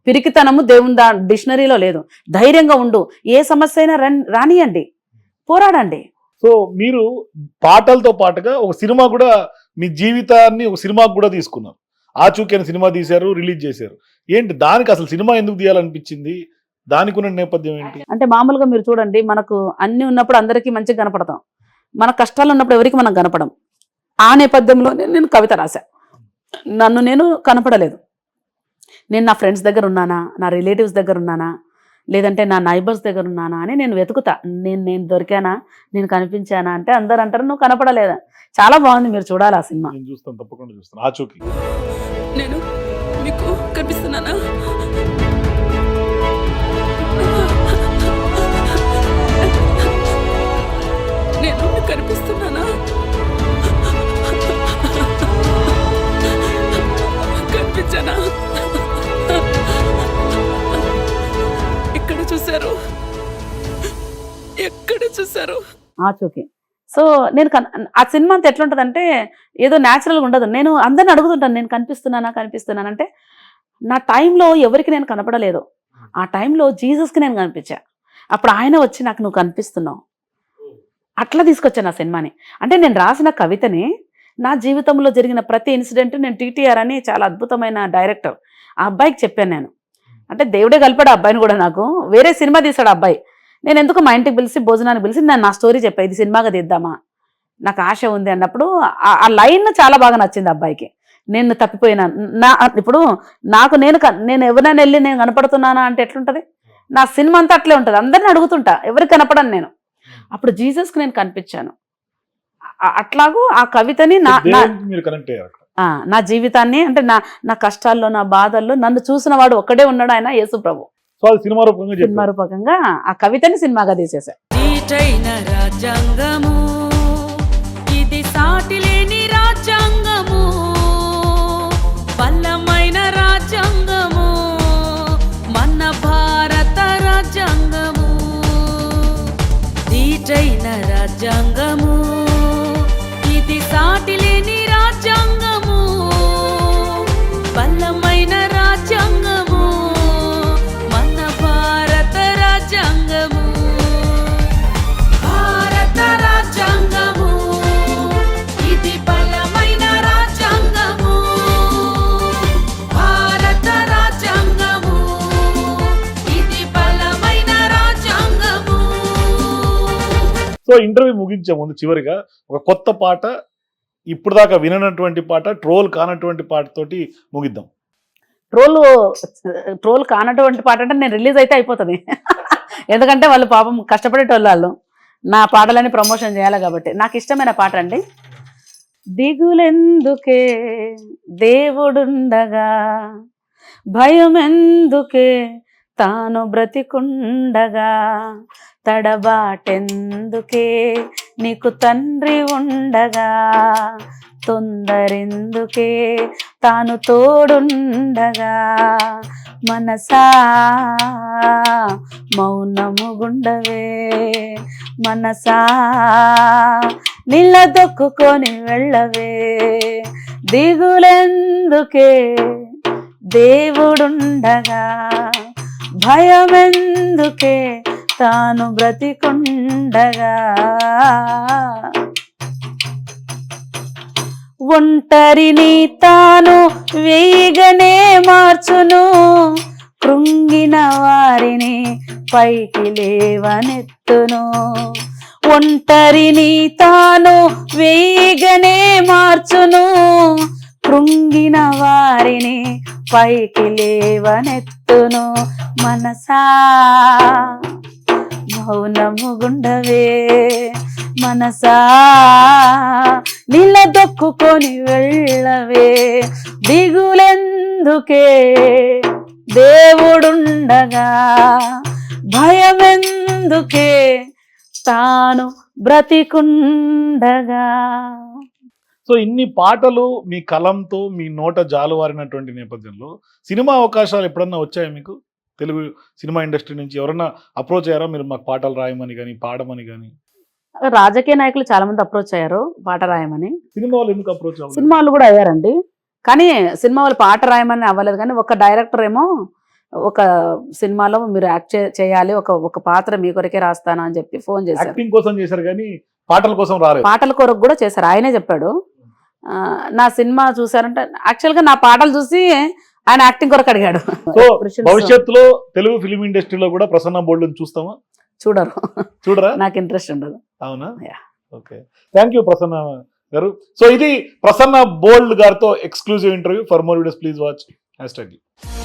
పిరికితనము దేవుని డిక్షనరీలో లేదు. ధైర్యంగా ఉండు, ఏ సమస్య అయినా రానియండి, పోరాడండి. సో మీరు పాటలతో పాటుగా ఒక సినిమా కూడా, మీ జీవితాన్ని ఒక సినిమాకు కూడా తీసుకున్నారు. ఆచూకీ అనే సినిమా తీశారు, రిలీజ్ చేశారు. ఏంటి దానికి అసలు సినిమా ఎందుకు తీయాలనిపించింది? దానికి ఉన్న నేపథ్యం ఏంటి? అంటే మామూలుగా మీరు చూడండి, మనకు అన్ని ఉన్నప్పుడు అందరికీ మంచిగా కనపడతాం, మన కష్టాలు ఉన్నప్పుడు ఎవరికి మనం కనపడం. ఆ నేపథ్యంలో నేను కవిత రాశా. నన్ను నేను కనపడలేదు, నేను నా ఫ్రెండ్స్ దగ్గర ఉన్నానా, నా రిలేటివ్స్ దగ్గర ఉన్నానా, లేదంటే నా నైబర్స్ దగ్గర ఉన్నానా అని నేను వెతుకుతా. నేను దొరికానా, నేను కనిపించానా అంటే అందరు అంటారు నువ్వు కనపడలేదా. చాలా బాగుంది, మీరు చూడాలి ఆ సినిమా. నేను చూస్తాను, తప్పకుండా చూస్తాను. ఆచూకీ. నేను మీకు కనిపిస్తున్నానా? నేను మీకు కనిపిస్తున్నానా? కనిపించానా? ఎక్కడ చూశారు? ఎక్కడ చూశారు? ఆచూకీ. సో నేను ఆ సినిమా అంతా ఎట్లుంటుందంటే ఏదో న్యాచురల్గా ఉండదు. నేను అందరిని అడుగుతుంటాను, నేను కనిపిస్తున్నానంటే నా టైంలో ఎవరికి నేను కనపడలేదు. ఆ టైంలో జీసస్కి నేను కనిపించా. అప్పుడు ఆయన వచ్చి నాకు నువ్వు కనిపిస్తున్నావు, అట్లా తీసుకొచ్చాను ఆ సినిమాని. అంటే నేను రాసిన కవితని, నా జీవితంలో జరిగిన ప్రతి ఇన్సిడెంట్, నేను టీటీఆర్ అని చాలా అద్భుతమైన డైరెక్టర్, ఆ అబ్బాయికి చెప్పాను నేను. అంటే దేవుడే కలిపాడు ఆ అబ్బాయిని కూడా. నాకు వేరే సినిమా తీశాడు ఆ అబ్బాయి. నేను ఎందుకు మా ఇంటికి పిలిచి భోజనానికి పిలిచి నేను నా స్టోరీ చెప్పా, ఇది సినిమాగా తీద్దామా, నాకు ఆశ ఉంది అన్నప్పుడు ఆ లైన్ చాలా బాగా నచ్చింది అబ్బాయికి. నేను తప్పిపోయినా ఇప్పుడు నేను ఎవరైనా వెళ్ళి నేను కనపడుతున్నానా అంటే ఎట్లుంటుంది? నా సినిమా అంతా అట్లే ఉంటుంది, అందరిని అడుగుతుంటా, ఎవరికి కనపడను నేను. అప్పుడు జీసస్కి నేను కనిపించాను. అట్లాగూ ఆ కవితని మీరు కనెక్ట్ అయ్యారు. నా జీవితాన్ని అంటే నా కష్టాల్లో నా బాధల్లో నన్ను చూసిన వాడు ఒక్కడే ఉన్నాడు, ఆయన యేసు ప్రభు. సో అది సినిమా రూపకంగా ఆ కవితని సినిమాగా తీసేసా. నీటైన రాజ్యాంగము ఇది సాటిలేని రాజ్యాంగము, బలమైన రాజ్యాంగము మన భారత రాజ్యాంగము. నీటైన రాజ్యాంగము ఇది సాటిలేని రాజ్యాంగము, బలమైన రాజ్యాంగము మన భారత రాజ్యాంగము. భారత రాజ్యాంగము ఇది బలమైన రాజ్యాంగము, భారత రాజ్యాంగము ఇది బలమైన రాజ్యాంగము. సో ఇంటర్వ్యూ ముగించే ముందు చివరిగా ఒక కొత్త పాట, ఇప్పుడు దాకా విననటువంటి పాట, ట్రోల్ కానటువంటి పాటతోటి ముగిద్దాం. ట్రోల్ కానటువంటి పాట అంటే నేను రిలీజ్ అయితే అయిపోతుంది. ఎందుకంటే వాళ్ళు పాపం కష్టపడేటోళ్ళు, వాళ్ళు నా పాటలని ప్రమోషన్ చేయాలి కాబట్టి. నాకు ఇష్టమైన పాట అండి. దిగులెందుకే దేవుడుండగా, భయం ఎందుకే తాను బ్రతికుండగా, తడబాటెందుకే నీకు తండ్రి ఉండగా, తొందరెందుకే తాను తోడుండగా, మనసా మౌనముగుండవే, మనసా నిలదొక్కుకొని వెళ్ళవే, దిగులెందుకే దేవుడుండగా, భయమెందుకే తాను బ్రతికుండగా, ఒంటరిని తాను వేగనే మార్చును, కృంగిన వారిని పైకి లేవనెత్తును. ఒంటరిని తాను వేగనే మార్చును, కృంగిన వారిని పైకి లేవనెత్తును, మనసా మౌనముగుండవే, మనసా నిలదొక్కుకొని వెళ్ళవే, దిగులెందుకే దేవుడుండగా, భయమెందుకే తాను బ్రతికుండగా. సో ఇన్ని పాటలు మీ కలంతో మీ నోట జాలువారినటువంటి నేపథ్యంలో సినిమా అవకాశాలు ఎప్పుడన్నా వచ్చాయా మీకు? తెలుగు సినిమా ఇండస్ట్రీ నుంచి ఎవరన్నా అప్రోచ్ అయ్యారా మీరు మాకు పాటలు రాయమని కానీ పాడమని కానీ? రాజకీయ నాయకులు చాలా మంది అప్రోచ్ అయ్యారు పాట రాయమని. సినిమా వాళ్ళు ఎందుకు అప్రోచ్ అవ్వలేదు? సినిమా వాళ్ళు కూడా అయ్యారండి, కానీ సినిమా వాళ్ళు పాట రాయమని అవ్వలేదు. కానీ ఒక డైరెక్టర్ ఏమో ఒక సినిమాలో మీరు యాక్ట్ చేయాలి, ఒక పాత్ర మీ కొరకే రాస్తాను అని చెప్పి ఫోన్ చేశారు. యాక్టింగ్ కోసం చేశారు కానీ పాటల కోసం రాలేదు. పాటల కొరకు కూడా చేశారు, ఆయనే చెప్పాడు. నా సినిమా చూసారంటే యాక్చువల్గా నా పాటలు చూసి ఆయన యాక్టింగ్ కొరకు అడిగాడు. సో భవిష్యత్తులో తెలుగు ఫిలిం ఇండస్ట్రీలో కూడా ప్రసన్న బోల్డ్ చూస్తామా? చూడరా? నాకు ఇంట్రెస్ట్ ఉండదు. అవునా? ఓకే, థ్యాంక్ యూ ప్రసన్న గారు. సో ఇది ప్రసన్న బోల్డ్ గారితో exclusive interview. For more videos please watch #.